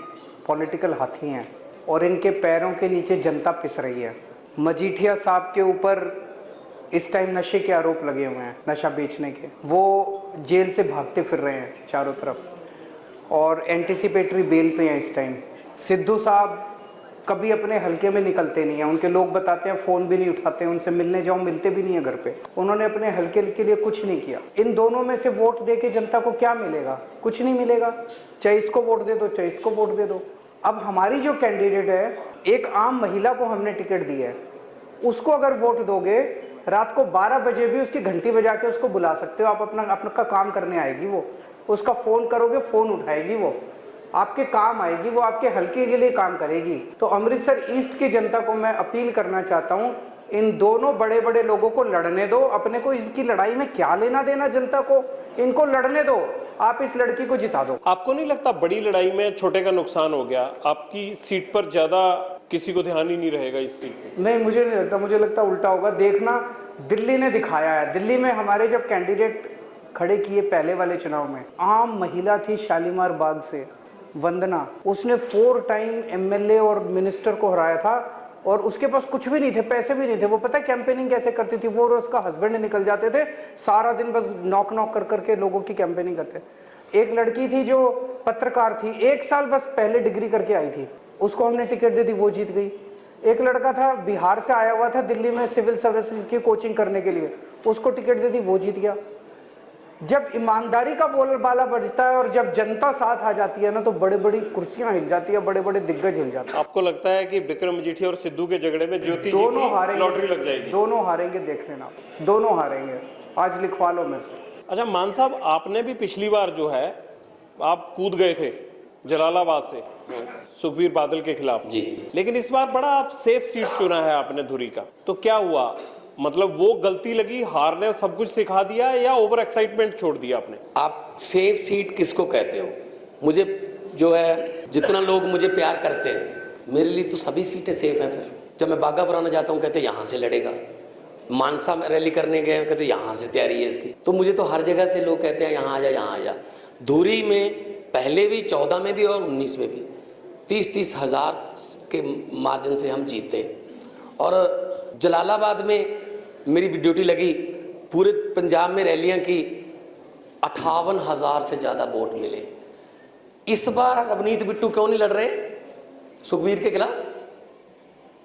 पॉलिटिकल हाथी हैं, और इनके पैरों के नीचे जनता पिस रही है। मजीठिया साहब के ऊपर इस टाइम नशे के आरोप लगे हुए हैं, नशा बेचने के। वो जेल से भागते फिर रहे हैं चारों तरफ और एंटिसिपेटरी बेल पे हैं इस टाइम। सिद्धू साहब कभी अपने हलके में निकलते नहीं हैं, उनके लोग बताते हैं फ़ोन भी नहीं उठाते, उनसे मिलने जाओ मिलते भी नहीं है घर पे। उन्होंने अपने हलके के लिए कुछ नहीं किया। इन दोनों में से वोट दे के जनता को क्या मिलेगा? कुछ नहीं मिलेगा। चाहे इसको वोट दे दो, चाहे इसको वोट दे दो। अब हमारी जो कैंडिडेट है, एक आम महिला को हमने टिकट दी है, उसको अगर वोट दोगे, रात को 12 बजे भी उसकी घंटी बजा के उसको बुला सकते हो। आप अपना काम करने आएगी वो, उसका फ़ोन करोगे फ़ोन उठाएगी वो, आपके काम आएगी वो, आपके हल्के के लिए काम करेगी। तो अमृतसर ईस्ट की जनता को मैं अपील करना चाहता हूँ, इन दोनों बड़े बड़े लोगों को लड़ने दो। अपने को इसकी लड़ाई में क्या लेना देना जनता को? इनको लड़ने दो, आप इस लड़की को जिता दो। आपको नहीं लगता बड़ी लड़ाई में छोटे का नुकसान हो गया? आपकी सीट पर ज्यादा किसी को ध्यान ही नहीं रहेगा इस सीट पे। नहीं, मुझे नहीं लगता, मुझे लगता उल्टा होगा। देखना, दिल्ली ने दिखाया है। दिल्ली में हमारे जब कैंडिडेट खड़े किए पहले वाले चुनाव में, आम महिला थी शालीमार बाग से, वंदना, उसने 4 टाइम एमएलए और मिनिस्टर को हराया था, और उसके पास कुछ भी नहीं थे, पैसे भी नहीं थे। वो पता है कैंपेनिंग कैसे करती थी? वो और उसका हस्बैंड निकल जाते थे, सारा दिन बस नॉक कर करके लोगों की कैंपेनिंग करते। एक लड़की थी जो पत्रकार थी, 1 साल बस पहले डिग्री करके आई थी, उसको हमने टिकट दे दी, वो जीत गई। एक लड़का था बिहार से आया हुआ था दिल्ली में सिविल सर्विस की कोचिंग करने के लिए, उसको टिकट दे दी, वो जीत गया। जब ईमानदारी का बोलबाला बजता है और जब जनता साथ आ जाती है ना, तो बड़े बड़ी कुर्सियां हिल जाती है, बड़े बड़े दिग्गज हिल जाते हैं। आपको लगता है कि विक्रम मजीठिया और सिद्धू के झगड़े में ज्योति जी दोनों की हारेंगे, लॉटरी लग जाएगी? दोनों हारेंगे, देख लेना, दोनों हारेंगे। आज लिखवा लो मेरे से। अच्छा मान साहब, आपने भी पिछली बार जो है आप कूद गए थे जलालाबाद से सुखबीर बादल के खिलाफ जी, लेकिन इस बार बड़ा आप सेफ सीट चुना है आपने धुरी का। तो क्या हुआ? मतलब वो गलती लगी, हार ने सब कुछ सिखा दिया, या ओवर एक्साइटमेंट छोड़ दिया आपने? आप सेफ सीट किसको कहते हो? मुझे जो है, जितना लोग मुझे प्यार करते हैं, मेरे लिए तो सभी सीटें सेफ हैं। फिर जब मैं बागा पुराना जाता हूँ, कहते यहाँ से लड़ेगा। मानसा में रैली करने गए, कहते यहाँ से तैयारी है इसकी। तो मुझे तो हर जगह से लोग कहते हैं यहाँ आ जा, यहाँ आ जा। धुरी में पहले भी 14 में भी और 19 में भी 30-30 हज़ार के मार्जिन से हम जीते। और जलालाबाद में मेरी ड्यूटी लगी, पूरे पंजाब में रैलियां की, 58,000 से ज़्यादा वोट मिले। इस बार रवनीत बिट्टू क्यों नहीं लड़ रहे सुखबीर के खिलाफ?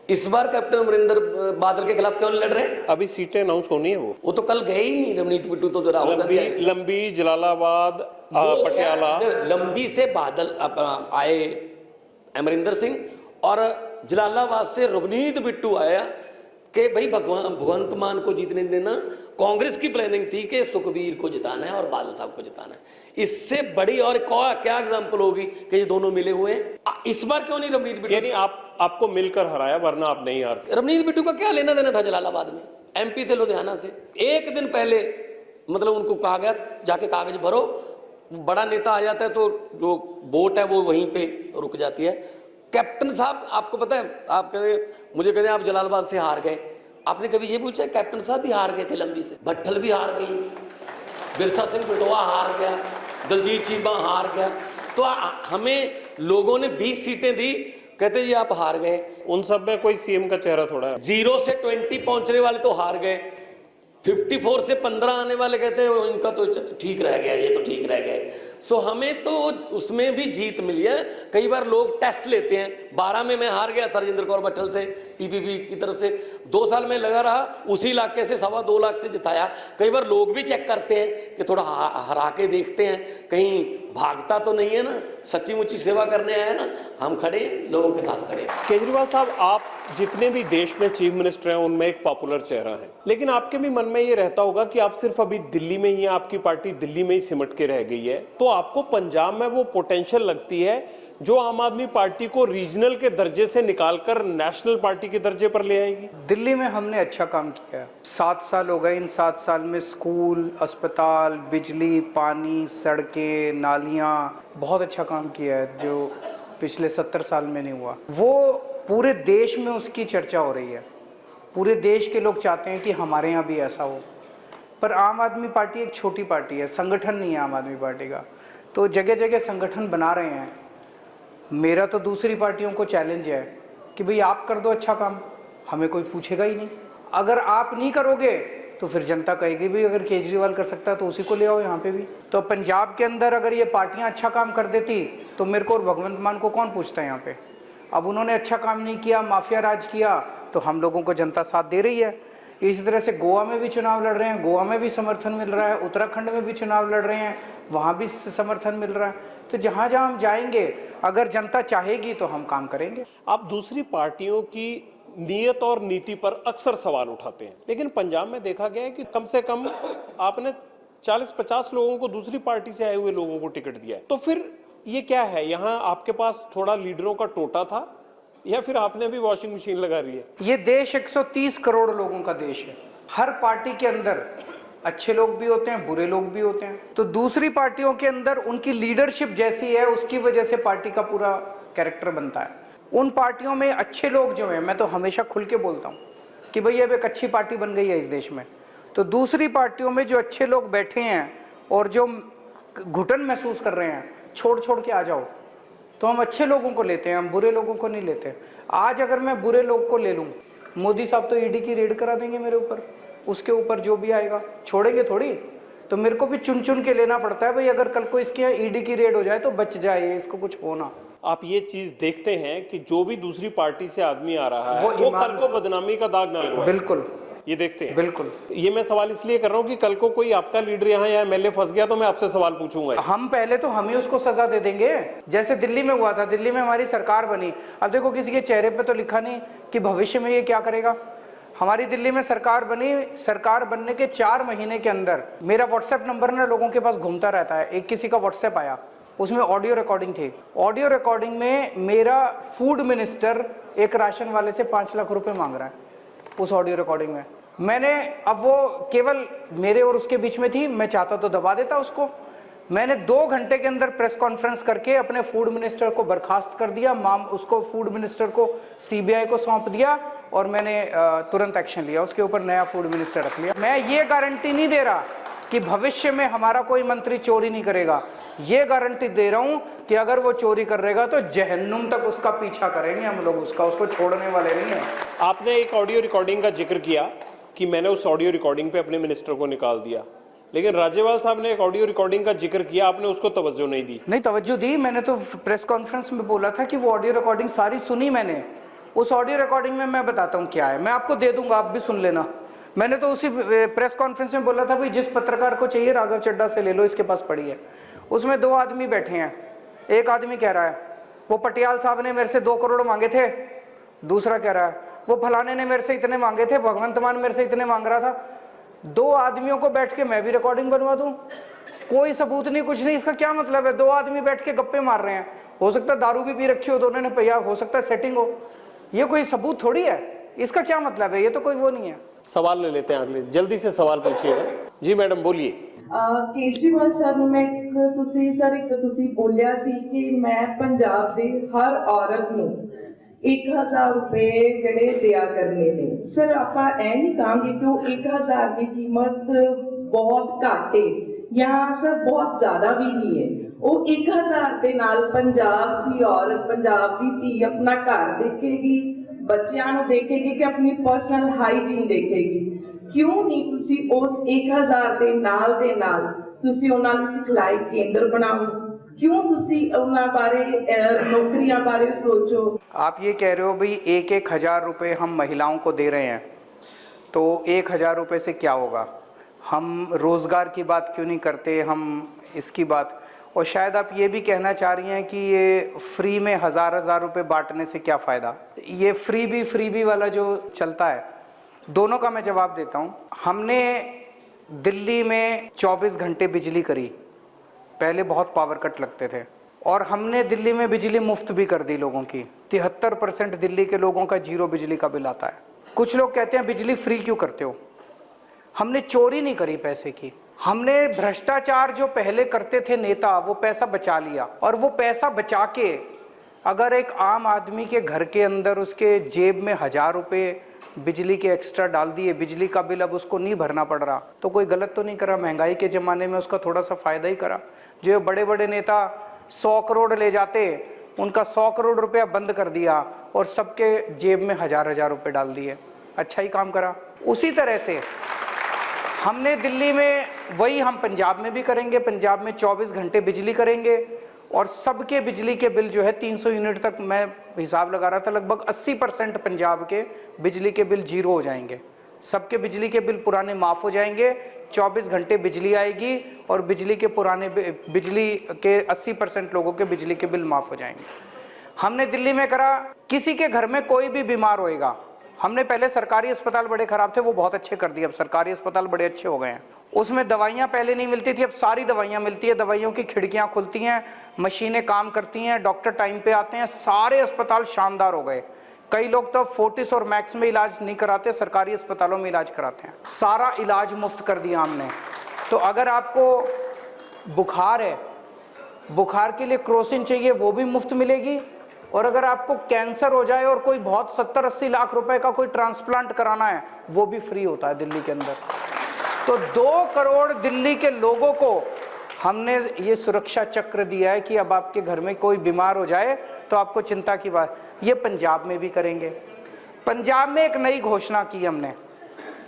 इस बार कैप्टन अमरिंदर बादल के खिलाफ क्यों नहीं लड़ रहे? अभी सीटें अनाउंस होनी है। वो तो कल गए ही नहीं रवनीत बिट्टू, तो राहुल गांधी लंबी जलालाबाद पटियाला, लंबी से बादल आए अमरिंदर सिंह, और जलालाबाद से रवनीत बिट्टू आया कि भाई भगवंत मान को जीतने देना। कांग्रेस की प्लानिंग थी कि सुखबीर को जिताना है और बादल साहब को जिताना है। इससे बड़ी और क्या एग्जांपल होगी कि ये दोनों मिले हुए हैं। इस बार क्यों नहीं रवनीत बिट्टू? यानी आपको मिलकर हराया, वरना आप नहीं हारते। रवनीत बिट्टू का क्या लेना देना था जलालाबाद में? एमपी थे लुधियाना से। एक दिन पहले मतलब उनको कहा गया जाके कागज भरो, बड़ा नेता आ जाता है तो जो वोट है वो वहीं पे रुक जाती है। कैप्टन साहब, आपको पता है, आप कहते मुझे कहते हैं आप जलालाबाद से हार गए, आपने कभी ये पूछा कैप्टन साहब भी हार गए थे लंबी से, भट्टल भी हार गई, बिरसा सिंह पिटोआ हार गया, दलजीत चीमा हार गया। तो हमें लोगों ने 20 सीटें दी, कहते जी आप हार गए। उन सब में कोई सीएम का चेहरा थोड़ा है। 0 से 20 पहुंचने वाले तो हार गए, 54 से 15 आने वाले कहते हैं इनका तो ठीक रह गया, ये तो ठीक रह गए। सो हमें तो उसमें भी जीत मिली है। कई बार लोग टेस्ट लेते हैं, 12 में मैं हार गया था राजेंद्र कौर भट्टल से, पीपीपी की तरफ से, 2 साल में लगा रहा, उसी इलाके से 2.25 लाख से जिताया। कई बार लोग भी चेक करते हैं कि थोड़ा हरा के देखते हैं, कहीं भागता तो नहीं है ना, सच्ची मुच्ची सेवा करने आया ना, हम खड़े लोगों के साथ खड़े। केजरीवाल साहब, आप जितने भी देश में चीफ मिनिस्टर हैं उनमें एक पॉपुलर चेहरा है, लेकिन आपके भी मन में ये रहता होगा कि आप सिर्फ अभी दिल्ली में ही हैं, आपकी पार्टी दिल्ली में ही सिमट के रह गई है, तो आपको पंजाब में वो पोटेंशियल लगती है जो आम आदमी पार्टी को रीजनल के दर्जे से निकालकर नेशनल पार्टी के दर्जे पर ले आएगी? दिल्ली में हमने अच्छा काम किया है। 7 साल हो गए, इन 7 साल में स्कूल, अस्पताल, बिजली, पानी, सड़कें, नालियाँ, बहुत अच्छा काम किया है जो पिछले 70 साल में नहीं हुआ। वो पूरे देश में उसकी चर्चा हो रही है, पूरे देश के लोग चाहते हैं कि हमारे यहाँ भी ऐसा हो। पर आम आदमी पार्टी एक छोटी पार्टी है, संगठन नहीं है आम आदमी पार्टी का, तो जगह जगह संगठन बना रहे हैं। मेरा तो दूसरी पार्टियों को चैलेंज है कि भाई आप कर दो अच्छा काम, हमें कोई पूछेगा ही नहीं। अगर आप नहीं करोगे तो फिर जनता कहेगी भाई अगर केजरीवाल कर सकता है तो उसी को ले आओ यहाँ पे भी। तो पंजाब के अंदर अगर ये पार्टियाँ अच्छा काम कर देती तो मेरे को और भगवंत मान को कौन पूछता है यहाँ पे। अब उन्होंने अच्छा काम नहीं किया, माफिया राज किया, तो हम लोगों को जनता साथ दे रही है। इसी तरह से गोवा में भी चुनाव लड़ रहे हैं, गोवा में भी समर्थन मिल रहा है, उत्तराखंड में भी चुनाव लड़ रहे हैं, वहाँ भी समर्थन मिल रहा है। तो जहाँ जहाँ हम जाएंगे अगर जनता चाहेगी तो हम काम करेंगे। आप दूसरी पार्टियों की नीयत और नीति पर अक्सर सवाल उठाते हैं, लेकिन पंजाब में देखा गया है कि कम से कम आपने 40-50 लोगों को, दूसरी पार्टी से आए हुए लोगों को टिकट दिया है। तो फिर ये क्या है, यहाँ आपके पास थोड़ा लीडरों का टोटा था या फिर आपने भी वॉशिंग मशीन लगा रही है? ये देश 130 करोड़ लोगों का देश है। हर पार्टी के अंदर अच्छे लोग भी होते हैं, बुरे लोग भी होते हैं। तो दूसरी पार्टियों के अंदर उनकी लीडरशिप जैसी है, उसकी वजह से पार्टी का पूरा कैरेक्टर बनता है। उन पार्टियों में अच्छे लोग जो हैं, मैं तो हमेशा खुल के बोलता हूँ कि भाई अब एक अच्छी पार्टी बन गई है इस देश में, तो दूसरी पार्टियों में जो अच्छे लोग बैठे हैं और जो घुटन महसूस कर रहे हैं, छोड़ छोड़ के आ जाओ। तो हम अच्छे लोगों को लेते हैं, हम बुरे लोगों को नहीं लेते। आज अगर मैं बुरे लोग को ले लूँ, मोदी साहब तो ईडी की रेड करा देंगे मेरे ऊपर, उसके ऊपर जो भी आएगा छोड़ेंगे थोड़ी। तो मेरे को भी चुन चुन के लेना पड़ता है भाई, अगर कल को इसके यहाँ ईडी की रेड हो जाए तो बच जाए, इसको कुछ होना। आप ये चीज देखते हैं कि जो भी दूसरी पार्टी से आदमी आ रहा है वो कल को बदनामी का दाग ना लगाए? बिल्कुल, ये देखते हैं। बिल्कुल। ये मैं सवाल इसलिए कर रहा हूँ कि कल को कोई आपका लीडर यहाँ या एमएलए फंस गया तो मैं आपसे सवाल पूछूंगा। हम पहले तो हम ही उसको सजा दे देंगे, जैसे दिल्ली में हुआ था। दिल्ली में हमारी सरकार बनी, अब देखो किसी के चेहरे पे तो लिखा नहीं कि भविष्य में ये क्या करेगा। हमारी दिल्ली में सरकार बनी, सरकार बनने के 4 महीने के अंदर मेरा व्हाट्सएप नंबर ना लोगों के पास घूमता रहता है। एक किसी का व्हाट्सएप आया, उसमें ऑडियो रिकॉर्डिंग थी। ऑडियो रिकॉर्डिंग में मेरा फूड मिनिस्टर एक राशन वाले से 5 लाख रुपए मांग रहा है उस ऑडियो रिकॉर्डिंग में। मैंने, अब वो केवल मेरे और उसके बीच में थी, मैं चाहता तो दबा देता उसको। मैंने 2 घंटे के अंदर प्रेस कॉन्फ्रेंस करके अपने फूड मिनिस्टर को बर्खास्त कर दिया, उसको फूड मिनिस्टर को सीबीआई को सौंप दिया और मैंने तुरंत एक्शन लिया, उसके ऊपर नया फूड मिनिस्टर रख लिया। मैं ये गारंटी नहीं दे रहा कि भविष्य में हमारा कोई मंत्री चोरी नहीं करेगा, ये गारंटी दे रहा हूं कि अगर वो चोरी करेगा तो जहन्नुम तक उसका पीछा करेंगे हम लोग, उसको छोड़ने वाले नहीं है। आपने एक ऑडियो रिकॉर्डिंग का जिक्र किया कि मैंने उस ऑडियो रिकॉर्डिंग पे अपने मिनिस्टर को निकाल दिया, लेकिन राज्यपाल साहब ने एक ऑडियो रिकॉर्डिंग का जिक्र किया, आपने उसको तवज्जो नहीं दी। नहीं, तवज्जो दी। मैंने तो प्रेस कॉन्फ्रेंस में बोला था कि वो ऑडियो रिकॉर्डिंग सारी सुनी मैंने। उस ऑडियो रिकॉर्डिंग में मैं बताता हूँ क्या है, मैं आपको दे दूंगा, आप भी सुन लेना। मैंने तो उसी प्रेस कॉन्फ्रेंस में बोला था भाई जिस पत्रकार को चाहिए राघव चड्ढा से ले लो, इसके पास पड़ी है। उसमें 2 आदमी बैठे हैं, एक आदमी कह रहा है वो पटियाल साहब ने मेरे से 2 करोड़ मांगे थे, दूसरा कह रहा है वो फलाने ने मेरे से इतने मांगे थे, भगवंत मान मेरे से इतने मांग रहा था। 2 आदमियों को बैठ के मैं भी रिकॉर्डिंग बनवा दूं, कोई सबूत नहीं, कुछ नहीं। इसका क्या मतलब है? 2 आदमी बैठ के गप्पे मार रहे हैं, हो सकता है दारू भी पी रखी हो दोनों ने, या हो सकता है सेटिंग हो, ये कोई सबूत थोड़ी है। इसका क्या मतलब है? ये तो कोई वो नहीं है। सवाल ले लेते हैं अगले, जल्दी से सवाल पूछिएगा। जी मैडम बोलिए। केजरीवाल सर ਨੂੰ ਮੈਂ ਤੁਸੀਂ ਸਰ ਇੱਕ ਤੁਸੀਂ ਬੋਲਿਆ ਸੀ ਕਿ ਮੈਂ ਪੰਜਾਬ ਦੀ ਹਰ ਔਰਤ ਨੂੰ 1000 रुपए ਜਿਹੜੇ ਦਿਆ ਕਰਨੇ ਨੇ ਸਰ ਆਪਾਂ ਇਹ ਨਹੀਂ ਕਹਾਂਗੇ ਕਿ ਉਹ 1000 ਦੀ ਕੀਮਤ ਬਹੁਤ ਘੱਟ ਹੈ ਜਾਂ ਸਰ ਬਹੁਤ ਜ਼ਿਆਦਾ ਵੀ ਨਹੀਂ ਹੈ ਉਹ 1000 ਦੇ ਨਾਲ ਪੰਜਾਬ ਦੀ ਔਰਤ ਪੰਜਾਬ ਦੀ ਧੀ ਆਪਣਾ ਘਰ ਦੇਖੇਗੀ ਬੱਚਿਆਂ ਨੂੰ ਦੇਖੇਗੀ ਕਿ ਆਪਣੀ ਪਰਸਨਲ ਹਾਈਜੀਨ ਦੇਖੇਗੀ ਕਿਉਂ ਨਹੀਂ ਤੁਸੀਂ ਉਸ 1000 ਦੇ ਨਾਲ ਤੁਸੀਂ ਉਹਨਾਂ ਲਈ ਸਿਖਲਾਈ ਕੇਂਦਰ ਬਣਾਓ क्यों तुसी उन्हां बारे नौकरियां बारे सोचो। आप ये कह रहे हो भाई 1,000 रुपये हम महिलाओं को दे रहे हैं तो 1,000 रुपये से क्या होगा, हम रोज़गार की बात क्यों नहीं करते, हम इसकी बात। और शायद आप ये भी कहना चाह रही हैं कि ये फ्री में हज़ार रुपये बांटने से क्या फ़ायदा। ये फ्री भी वाला जो चलता है, दोनों का मैं जवाब देता हूँ। हमने दिल्ली में 24 घंटे बिजली करी, पहले बहुत पावर कट लगते थे, और हमने दिल्ली में बिजली मुफ्त भी कर दी लोगों की। 73% दिल्ली के लोगों का 0 बिजली का बिल आता है। कुछ लोग कहते हैं बिजली फ्री क्यों करते हो, हमने चोरी नहीं करी पैसे की, हमने भ्रष्टाचार जो पहले करते थे नेता वो पैसा बचा लिया, और वो पैसा बचा के अगर एक आम आदमी के घर के अंदर उसके जेब में 1000 रुपये बिजली के एक्स्ट्रा डाल दिए, बिजली का बिल अब उसको नहीं भरना पड़ रहा, तो कोई गलत तो नहीं करा, महंगाई के ज़माने में उसका थोड़ा सा फ़ायदा ही करा। जो बड़े बड़े नेता 100 करोड़ ले जाते, उनका 100 करोड़ रुपया बंद कर दिया और सबके जेब में 1000 रुपये डाल दिए, अच्छा ही काम करा। उसी तरह से हमने दिल्ली में वही हम पंजाब में भी करेंगे, पंजाब में 24 घंटे बिजली करेंगे और सबके बिजली के बिल जो है 300 यूनिट तक, मैं हिसाब लगा रहा था लगभग 80% पंजाब के बिजली के बिल 0 हो जाएंगे, सबके बिजली के बिल पुराने माफ़ हो जाएंगे, 24 घंटे बिजली आएगी और बिजली के 80% लोगों के बिजली के बिल माफ़ हो जाएंगे। हमने दिल्ली में करा, किसी के घर में कोई भी बीमार होएगा, हमने पहले सरकारी अस्पताल बड़े ख़राब थे वो बहुत अच्छे कर दिए, अब सरकारी अस्पताल बड़े अच्छे हो गए हैं। उसमें दवाइयाँ पहले नहीं मिलती थी, अब सारी दवाइयाँ मिलती है, दवाइयों की खिड़कियाँ खुलती हैं, मशीनें काम करती हैं, डॉक्टर टाइम पे आते हैं, सारे अस्पताल शानदार हो गए। कई लोग तो फोर्टिस और मैक्स में इलाज नहीं कराते, सरकारी अस्पतालों में इलाज कराते हैं, सारा इलाज मुफ्त कर दिया हमने। तो अगर आपको बुखार है, बुखार के लिए क्रोसिन चाहिए वो भी मुफ्त मिलेगी, और अगर आपको कैंसर हो जाए और कोई बहुत 70-80 लाख रुपए का कोई ट्रांसप्लांट कराना है वो भी फ्री होता है दिल्ली के अंदर। तो 2 करोड़ दिल्ली के लोगों को हमने ये सुरक्षा चक्र दिया है कि अब आपके घर में कोई बीमार हो जाए तो आपको चिंता की बात। ये पंजाब में भी करेंगे। पंजाब में एक नई घोषणा की हमने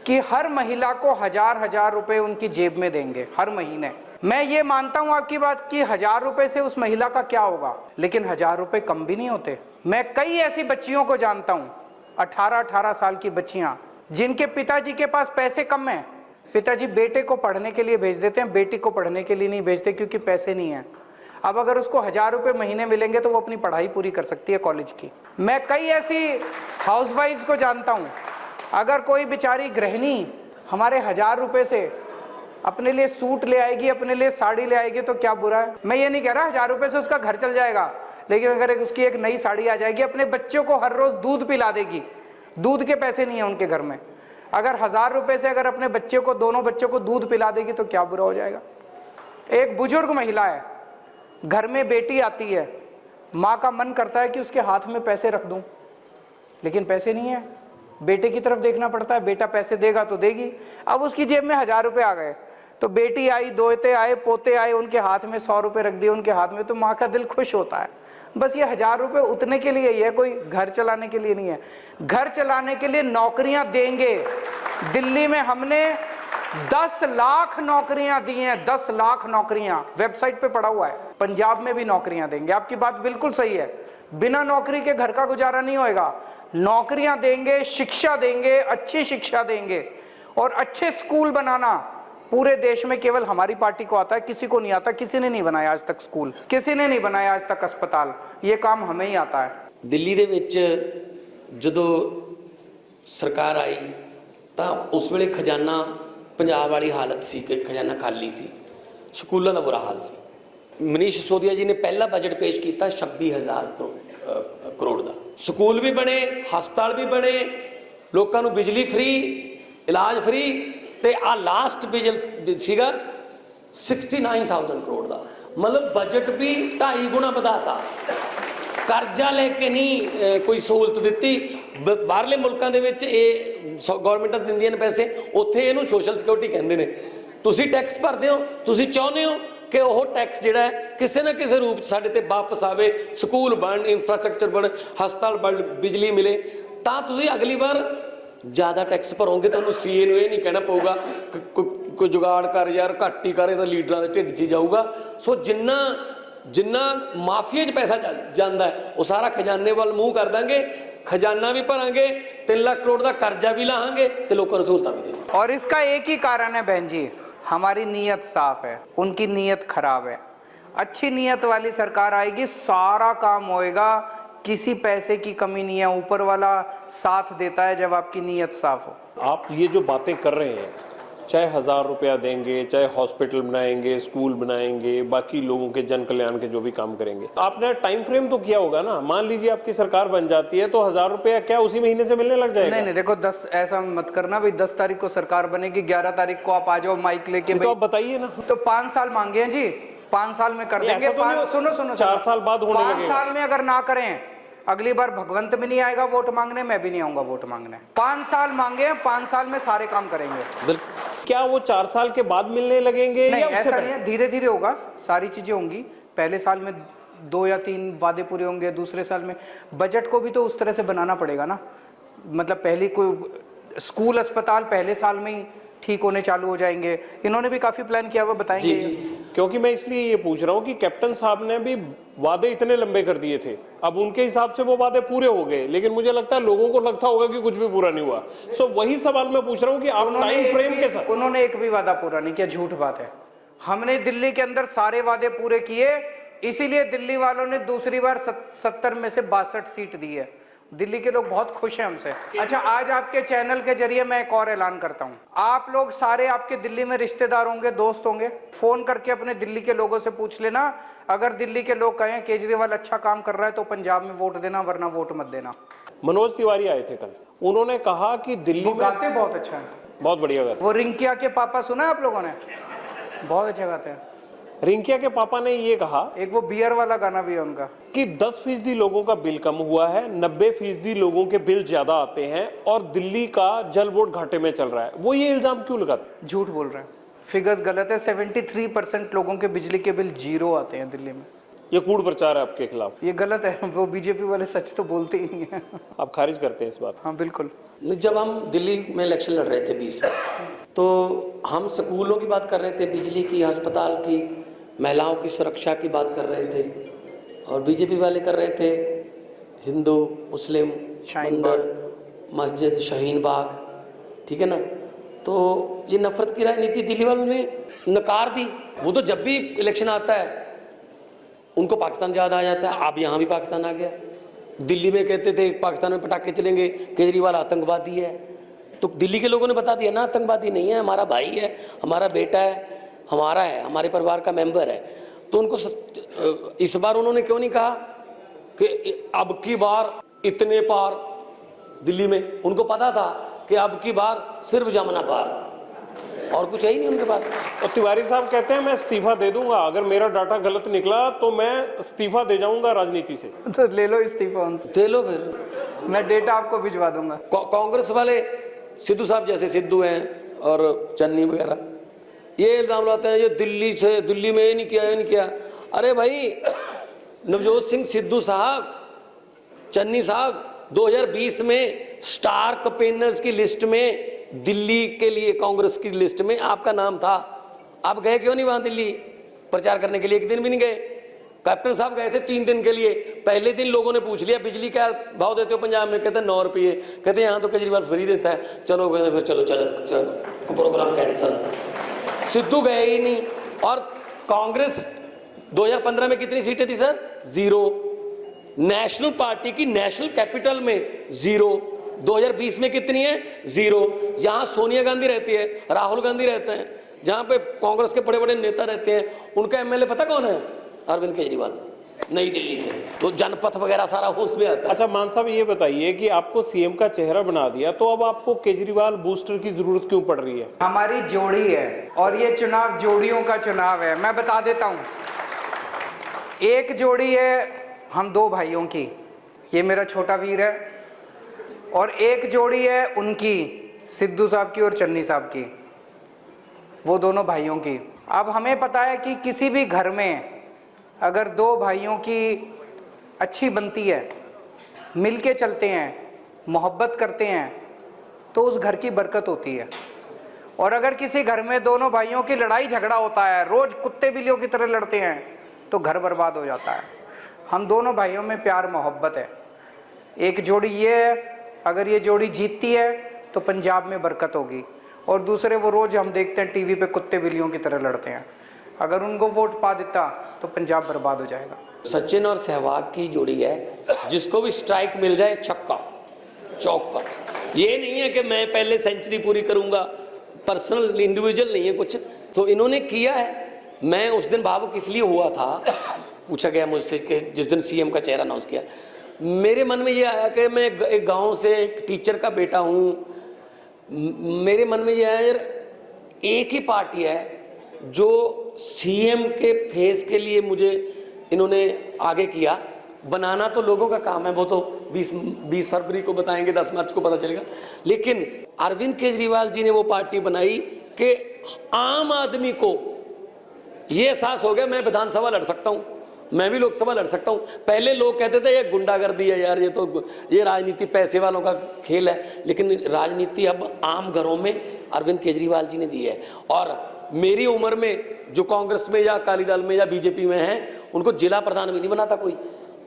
कि हर महिला को 1000 रुपये उनकी जेब में देंगे हर महीने। मैं ये मानता हूँ आपकी बात कि 1000 रुपये से उस महिला का क्या होगा, लेकिन 1000 रुपये कम भी नहीं होते। मैं कई ऐसी बच्चियों को जानता हूँ, 18-18 साल की बच्चियाँ, जिनके पिताजी के पास पैसे कम हैं, पिताजी बेटे को पढ़ने के लिए भेज देते हैं, बेटी को पढ़ने के लिए नहीं भेजते क्योंकि पैसे नहीं हैं। अब अगर उसको 1000 रुपये महीने मिलेंगे तो वो अपनी पढ़ाई पूरी कर सकती है कॉलेज की। मैं कई ऐसी हाउसवाइफ्स को जानता हूँ, अगर कोई बेचारी गृहिणी हमारे 1000 रुपये से अपने लिए सूट ले आएगी, अपने लिए साड़ी ले आएगी तो क्या बुरा है। मैं ये नहीं कह रहा 1000 रुपये से उसका घर चल जाएगा, लेकिन अगर उसकी एक नई साड़ी आ जाएगी, अपने बच्चों को हर रोज़ दूध पिला देगी, दूध के पैसे नहीं है उनके घर में, अगर 1000 रुपये से अगर अपने बच्चे को, दोनों बच्चों को दूध पिला देगी तो क्या बुरा हो जाएगा। एक बुजुर्ग महिला है, घर में बेटी आती है, माँ का मन करता है कि उसके हाथ में पैसे रख दूं, लेकिन पैसे नहीं है, बेटे की तरफ देखना पड़ता है, बेटा पैसे देगा तो देगी। अब उसकी जेब में 1000 रुपये आ गए, तो बेटी आई, दोते आए, पोते आए, उनके हाथ में 100 रुपये रख दिए उनके हाथ में, तो माँ का दिल खुश होता है। बस ये 1000 रुपये उतने के लिए ही है, कोई घर चलाने के लिए नहीं है। घर चलाने के लिए नौकरियां देंगे। दिल्ली में हमने 10 लाख नौकरियां दी हैं, 10 लाख नौकरियां, वेबसाइट पे पड़ा हुआ है। पंजाब में भी नौकरियां देंगे। आपकी बात बिल्कुल सही है, बिना नौकरी के घर का गुजारा नहीं होएगा। नौकरियां देंगे, शिक्षा देंगे, अच्छी शिक्षा देंगे, और अच्छे स्कूल बनाना पूरे देश में केवल हमारी पार्टी को आता है, किसी को नहीं आता। किसी ने नहीं बनाया आज तक स्कूल, किसी ने नहीं बनाया आज तक अस्पताल, ये काम हमें ही आता है। दिल्ली ਦੇ ਵਿੱਚ ਜਦੋਂ ਸਰਕਾਰ ਆਈ ਤਾਂ ਉਸ ਵੇਲੇ ਖਜ਼ਾਨਾ ਪੰਜਾਬ ਵਾਲੀ ਹਾਲਤ ਸੀ ਕਿ ਖਜ਼ਾਨਾ ਖਾਲੀ ਸੀ, ਸਕੂਲਾਂ ਦਾ ਬੁਰਾ ਹਾਲ ਸੀ। ਮਨੀਸ਼ ਸਿਸੋਦੀਆ ਜੀ ਨੇ ਪਹਿਲਾ ਬਜਟ ਪੇਸ਼ ਕੀਤਾ 26000 ਕਰੋੜ ਦਾ। ਸਕੂਲ ਵੀ ਬਣੇ, ਹਸਪਤਾਲ ਵੀ ਬਣੇ, ਲੋਕਾਂ ਨੂੰ ਬਿਜਲੀ ਫ੍ਰੀ, ਇਲਾਜ ਫ੍ਰੀ, ਤੇ ਆ ਲਾਸਟ ਬਿਜਲ ਸੀਗਾ 69000 ਕਰੋੜ ਦਾ। मतलब बजट भी 2.5 गुना ਵਧਾਤਾ। ਕਰਜ਼ਾ ਲੈ ਕੇ ਨਹੀਂ ਕੋਈ ਸਹੂਲਤ ਦਿੱਤੀ। ਬਾਹਰਲੇ ਮੁਲਕਾਂ ਦੇ ਵਿੱਚ ਇਹ ਗਵਰਨਮੈਂਟਾਂ ਦਿੰਦੀਆਂ ਨੇ ਪੈਸੇ, ਉੱਥੇ ਇਹਨੂੰ ਸੋਸ਼ਲ ਸਿਕਿਉਰਿਟੀ ਕਹਿੰਦੇ ਨੇ। ਤੁਸੀਂ ਟੈਕਸ ਭਰਦੇ ਹੋ, ਤੁਸੀਂ ਚਾਹੁੰਦੇ ਹੋ ਕਿ ਉਹ ਟੈਕਸ ਜਿਹੜਾ ਹੈ ਕਿਸੇ ਨਾ ਕਿਸੇ ਰੂਪ 'ਚ ਸਾਡੇ ਤੇ ਵਾਪਸ ਆਵੇ, ਸਕੂਲ ਬਣ, ਇੰਫਰਾਸਟ੍ਰਕਚਰ ਬਣ, ਹਸਪਤਾਲ ਬਣ, ਬਿਜਲੀ ਮਿਲੇ, ਤਾਂ ਤੁਸੀਂ ਅਗਲੀ ਵਾਰ ਜ਼ਿਆਦਾ ਟੈਕਸ ਭਰੋਗੇ। ਤੁਹਾਨੂੰ ਸੀਏ ਨੂੰ ਇਹ ਨਹੀਂ ਕਹਿਣਾ ਪਊਗਾ ਕੋਈ ਜੁਗਾੜ ਕਰ ਯਾਰ, ਘੱਟ ਹੀ ਕਰੇ ਤਾਂ ਲੀਡਰਾਂ ਦੇ ਢਿੱਡ 'ਚ ਹੀ ਜਾਊਗਾ। ਸੋ ਜਿੰਨਾ ਮਾਫੀਆ 'ਚ ਪੈਸਾ ਜਾਂਦਾ ਹੈ ਉਹ ਸਾਰਾ ਖਜ਼ਾਨੇ ਵੱਲ ਮੂੰਹ ਕਰ ਦਾਂਗੇ, खजाना भी भरांगे, 3 लाख करोड़ का कर्जा भी लाहांगे तो लोगों को सहूलतां भी देंगे। और इसका एक ही कारण है बहन जी, हमारी नीयत साफ है, उनकी नीयत खराब है। अच्छी नीयत वाली सरकार आएगी, सारा काम होएगा, किसी पैसे की कमी नहीं है, ऊपर वाला साथ देता है जब आपकी नीयत साफ हो। आप ये जो बातें कर रहे हैं, चाहे 1000 रुपया देंगे, चाहे हॉस्पिटल बनाएंगे, स्कूल बनाएंगे, बाकी लोगों के जन कल्याण के जो भी काम करेंगे, आपने टाइम फ्रेम तो किया होगा ना। मान लीजिए आपकी सरकार बन जाती है तो 1000 रुपया क्या उसी महीने से मिलने लग जाएगा? नहीं, देखो 10 ऐसा मत करना भाई, 10 तारीख को सरकार बनेगी, 11 तारीख को आप आ जाओ माइक लेके। तो आप बताइए ना। तो 5 साल मांगे हैं जी, 5 साल में कर देंगे। सुनो 4 साल बाद होने लगेगा। 5 साल में अगर ना करें, अगली बार भगवंत भी नहीं आएगा वोट मांगने, मैं भी नहीं आऊंगा वोट मांगने। 5 साल मांगे, 5 साल में सारे काम करेंगे। क्या वो 4 साल के बाद मिलने लगेंगे? नहीं, या ऐसा नहीं है, धीरे धीरे होगा, सारी चीजें होंगी। पहले साल में 2 या 3 वादे पूरे होंगे, दूसरे साल में बजट को भी तो उस तरह से बनाना पड़ेगा ना। मतलब पहले कोई स्कूल अस्पताल पहले साल में ही ठीक होने चालू हो जाएंगे। इन्होंने भी काफी प्लान किया हुआ, बताएंगे। जी। क्योंकि मैं इसलिए ये पूछ रहा हूँ कि कैप्टन साहब ने भी वादे इतने लंबे कर दिए थे, अब उनके हिसाब से वो वादे पूरे हो गए, लेकिन मुझे लगता है लोगों को लगता होगा कि कुछ भी पूरा नहीं हुआ। सो वही सवाल मैं पूछ रहा हूँ कि आप टाइम फ्रेम के साथ। उन्होंने एक भी वादा पूरा नहीं किया, झूठ बात है। हमने दिल्ली के अंदर सारे वादे पूरे किए, इसीलिए दिल्ली वालों ने दूसरी बार 70 में से 62 सीट दी है। दिल्ली के लोग बहुत खुश हैं हमसे। अच्छा, आज आपके चैनल के जरिए मैं एक और ऐलान करता हूं, आप लोग सारे आपके दिल्ली में रिश्तेदार होंगे, दोस्त होंगे, फोन करके अपने दिल्ली के लोगों से पूछ लेना। अगर दिल्ली के लोग कहें केजरीवाल अच्छा काम कर रहा है तो पंजाब में वोट देना, वरना वोट मत देना। मनोज तिवारी आए थे कल, उन्होंने कहा कि दिल्ली में गाते बहुत अच्छा है, बहुत बढ़िया गाते। वो रिंकिया के पापा सुना है आप लोगों ने? बहुत अच्छा गाते हैं। रिंकिया के पापा ने ये कहा, एक वो बियर वाला गाना भी है उनका, कि 10% लोगों का बिल कम हुआ है, 90% लोगों के बिल ज्यादा आते हैं और दिल्ली का जल बोर्ड घाटे में चल रहा है। वो ये इल्जाम क्यों लगाते? झूठ बोल रहे हैं, फिगर्स गलत है। 73% लोगों के बिजली के बिल 0 आते हैं दिल्ली में। ये कूड़ प्रचार है आपके खिलाफ, ये गलत है। वो बीजेपी वाले सच तो बोलते ही नहीं है। आप खारिज करते हैं इस बात? हाँ बिल्कुल। जब हम दिल्ली में इलेक्शन लड़ रहे थे 20 में, तो हम स्कूलों की बात कर रहे थे, बिजली की, अस्पताल की, महिलाओं की सुरक्षा की बात कर रहे थे, और बीजेपी वाले कर रहे थे हिंदू मुस्लिम मंदिर, मस्जिद, शाहीन बाग, ठीक है ना। तो ये नफरत की राजनीति दिल्ली वालों ने नकार दी। वो तो जब भी इलेक्शन आता है उनको पाकिस्तान याद आ जाता है। अब यहाँ भी पाकिस्तान आ गया। दिल्ली में कहते थे पाकिस्तान में पटाखे चलेंगे, केजरीवाल आतंकवादी है। तो दिल्ली के लोगों ने बता दिया ना, आतंकवादी नहीं है, हमारा भाई है, हमारा बेटा है, हमारा है, हमारे परिवार का मेंबर है। तो उनको इस बार उन्होंने क्यों नहीं कहा कि अब की बार इतने पार दिल्ली में? उनको पता था कि अब की बार सिर्फ जमुना पार, और कुछ है ही नहीं उनके पास। और तिवारी साहब कहते हैं मैं इस्तीफा दे दूंगा, अगर मेरा डाटा गलत निकला तो मैं इस्तीफा दे जाऊंगा राजनीति से। तो ले लो इस्तीफा उनसे, दे लो फिर, मैं डेटा आपको भिजवा दूंगा। कांग्रेस वाले सिद्धू साहब जैसे सिद्धू हैं और चन्नी वगैरह, ये इल्ज़ाम लाते हैं ये दिल्ली से, दिल्ली में ये नहीं किया, ये नहीं किया। अरे भाई, नवजोत सिंह सिद्धू साहब, चन्नी साहब 2020 में स्टार कैंपेनर्स की लिस्ट में, दिल्ली के लिए कांग्रेस की लिस्ट में आपका नाम था। आप गए क्यों नहीं वहाँ दिल्ली प्रचार करने के लिए? एक दिन भी नहीं गए। कैप्टन साहब गए थे 3 दिन के लिए। पहले दिन लोगों ने पूछ लिया बिजली क्या भाव देते हो पंजाब में? कहते हैं 9 रुपये। कहते हैं यहाँ तो केजरीवाल फ्री देता है। चलो कहते फिर चलो प्रोग्राम कैंसिल। सिद्धू गए ही नहीं। और कांग्रेस 2015 में कितनी सीटें थी सर? 0। नेशनल पार्टी की नेशनल कैपिटल में 0। 2020 में कितनी है? 0। यहाँ सोनिया गांधी रहती है, राहुल गांधी रहते हैं, जहाँ पे कांग्रेस के बड़े बड़े नेता रहते हैं, उनका एमएलए पता कौन है? अरविंद केजरीवाल, नई दिल्ली से। तो जनपथ वगैरह सारा उसमें आता है। अच्छा मान साहब ये बताइए कि आपको सीएम का चेहरा बना दिया, तो अब आपको केजरीवाल बूस्टर की जरूरत क्यों पड़ रही है? हमारी जोड़ी है और ये चुनाव जोड़ियों का चुनाव है। मैं बता देता हूँ, एक जोड़ी है हम दो भाइयों की, ये मेरा छोटा वीर है, और एक जोड़ी है उनकी, सिद्धू साहब की और चन्नी साहब की, वो दोनों भाइयों की। अब हमें पता है कि किसी भी घर में अगर दो भाइयों की अच्छी बनती है, मिल के चलते हैं, मोहब्बत करते हैं, तो उस घर की बरकत होती है। और अगर किसी घर में दोनों भाइयों की लड़ाई झगड़ा होता है, रोज कुत्ते बिल्लियों की तरह लड़ते हैं, तो घर बर्बाद हो जाता है। हम दोनों भाइयों में प्यार मोहब्बत है। एक जोड़ी ये है, अगर ये जोड़ी जीतती है तो पंजाब में बरकत होगी, और दूसरे वो रोज हम देखते हैं टीवी पे कुत्ते बिल्लियों की तरह लड़ते हैं, अगर उनको वोट पा देता तो पंजाब बर्बाद हो जाएगा। सचिन और सहवाग की जोड़ी है, जिसको भी स्ट्राइक मिल जाए छक्का चौका। ये नहीं है कि मैं पहले सेंचुरी पूरी करूंगा, पर्सनल इंडिविजुअल नहीं है कुछ, तो इन्होंने किया है। मैं उस दिन भावुक इसलिए हुआ था, पूछा गया मुझसे कि जिस दिन सीएम का चेहरा अनाउंस किया, मेरे मन में ये आया कि मैं एक गांव से एक टीचर का बेटा हूँ। मेरे मन में ये आया यार, एक ही पार्टी है जो सीएम के फेस के लिए मुझे इन्होंने आगे किया। बनाना तो लोगों का काम है, वो तो 20 फरवरी को बताएंगे, 10 मार्च को पता चलेगा। लेकिन अरविंद केजरीवाल जी ने वो पार्टी बनाई कि आम आदमी को ये एहसास हो गया मैं विधानसभा लड़ सकता हूँ, मैं भी लोकसभा लड़ सकता हूँ। पहले लोग कहते थे ये गुंडागर्दी है यार, ये राजनीति पैसे वालों का खेल है, लेकिन राजनीति अब आम घरों में अरविंद केजरीवाल जी ने दी है। और मेरी उम्र में जो कांग्रेस में या अकाली दल में या बीजेपी में हैं, उनको जिला प्रधान भी नहीं बनाता कोई।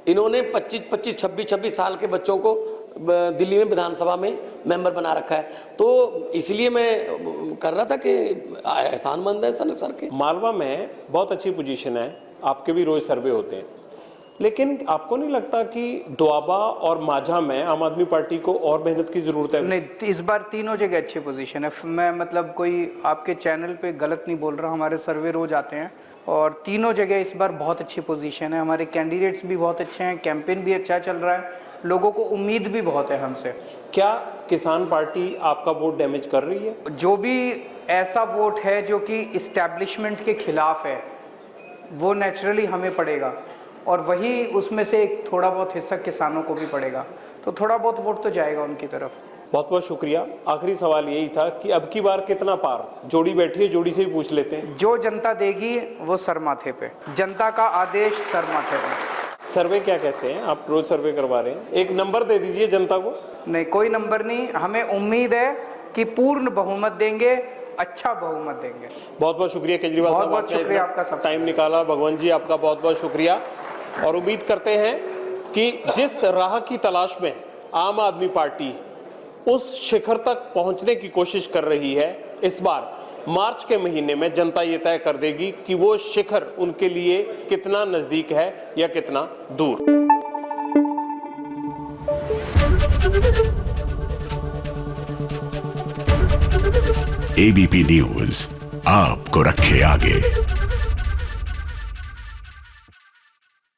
इन्होंने 25-25, 26-26 साल के बच्चों को दिल्ली में विधानसभा में मेंबर बना रखा है। तो इसलिए मैं कर रहा था कि एहसानमंद है सर के। मालवा में बहुत अच्छी पोजीशन है, आपके भी रोज सर्वे होते हैं, लेकिन आपको नहीं लगता कि दोआबा और माझा में आम आदमी पार्टी को और मेहनत की जरूरत है? नहीं, इस बार तीनों जगह अच्छी पोजीशन है। मैं मतलब कोई आपके चैनल पे गलत नहीं बोल रहा, हमारे सर्वे रोज आते हैं और तीनों जगह इस बार बहुत अच्छी पोजीशन है। हमारे कैंडिडेट्स भी बहुत अच्छे हैं, कैंपेन भी अच्छा चल रहा है, लोगों को उम्मीद भी बहुत है हमसे। क्या किसान पार्टी आपका वोट डैमेज कर रही है? जो भी ऐसा वोट है जो कि इस्टेब्लिशमेंट के खिलाफ है, वो नेचुरली हमें पड़ेगा, और वही उसमें से एक थोड़ा बहुत हिस्सा किसानों को भी पड़ेगा, तो थोड़ा बहुत वोट तो जाएगा उनकी तरफ। बहुत बहुत शुक्रिया। आखिरी सवाल यही था कि अब की बार कितना पार? जोड़ी बैठी है, जोड़ी से ही पूछ लेते हैं। जो जनता देगी वो सर माथे पे, जनता का आदेश सर माथे पे। सर्वे क्या कहते हैं? आप रोज सर्वे करवा रहे हैं, एक नंबर दे दीजिए जनता को। नहीं, कोई नंबर नहीं, हमें उम्मीद है कि पूर्ण बहुमत देंगे, अच्छा बहुमत देंगे। बहुत बहुत शुक्रिया केजरीवाल साहब, बहुत शुक्रिया आपका सब टाइम निकाला। भगवान जी आपका बहुत बहुत शुक्रिया, और उम्मीद करते हैं कि जिस राह की तलाश में आम आदमी पार्टी उस शिखर तक पहुंचने की कोशिश कर रही है, इस बार मार्च के महीने में जनता ये तय कर देगी कि वो शिखर उनके लिए कितना नजदीक है या कितना दूर। एबीपी न्यूज आपको रखे आगे।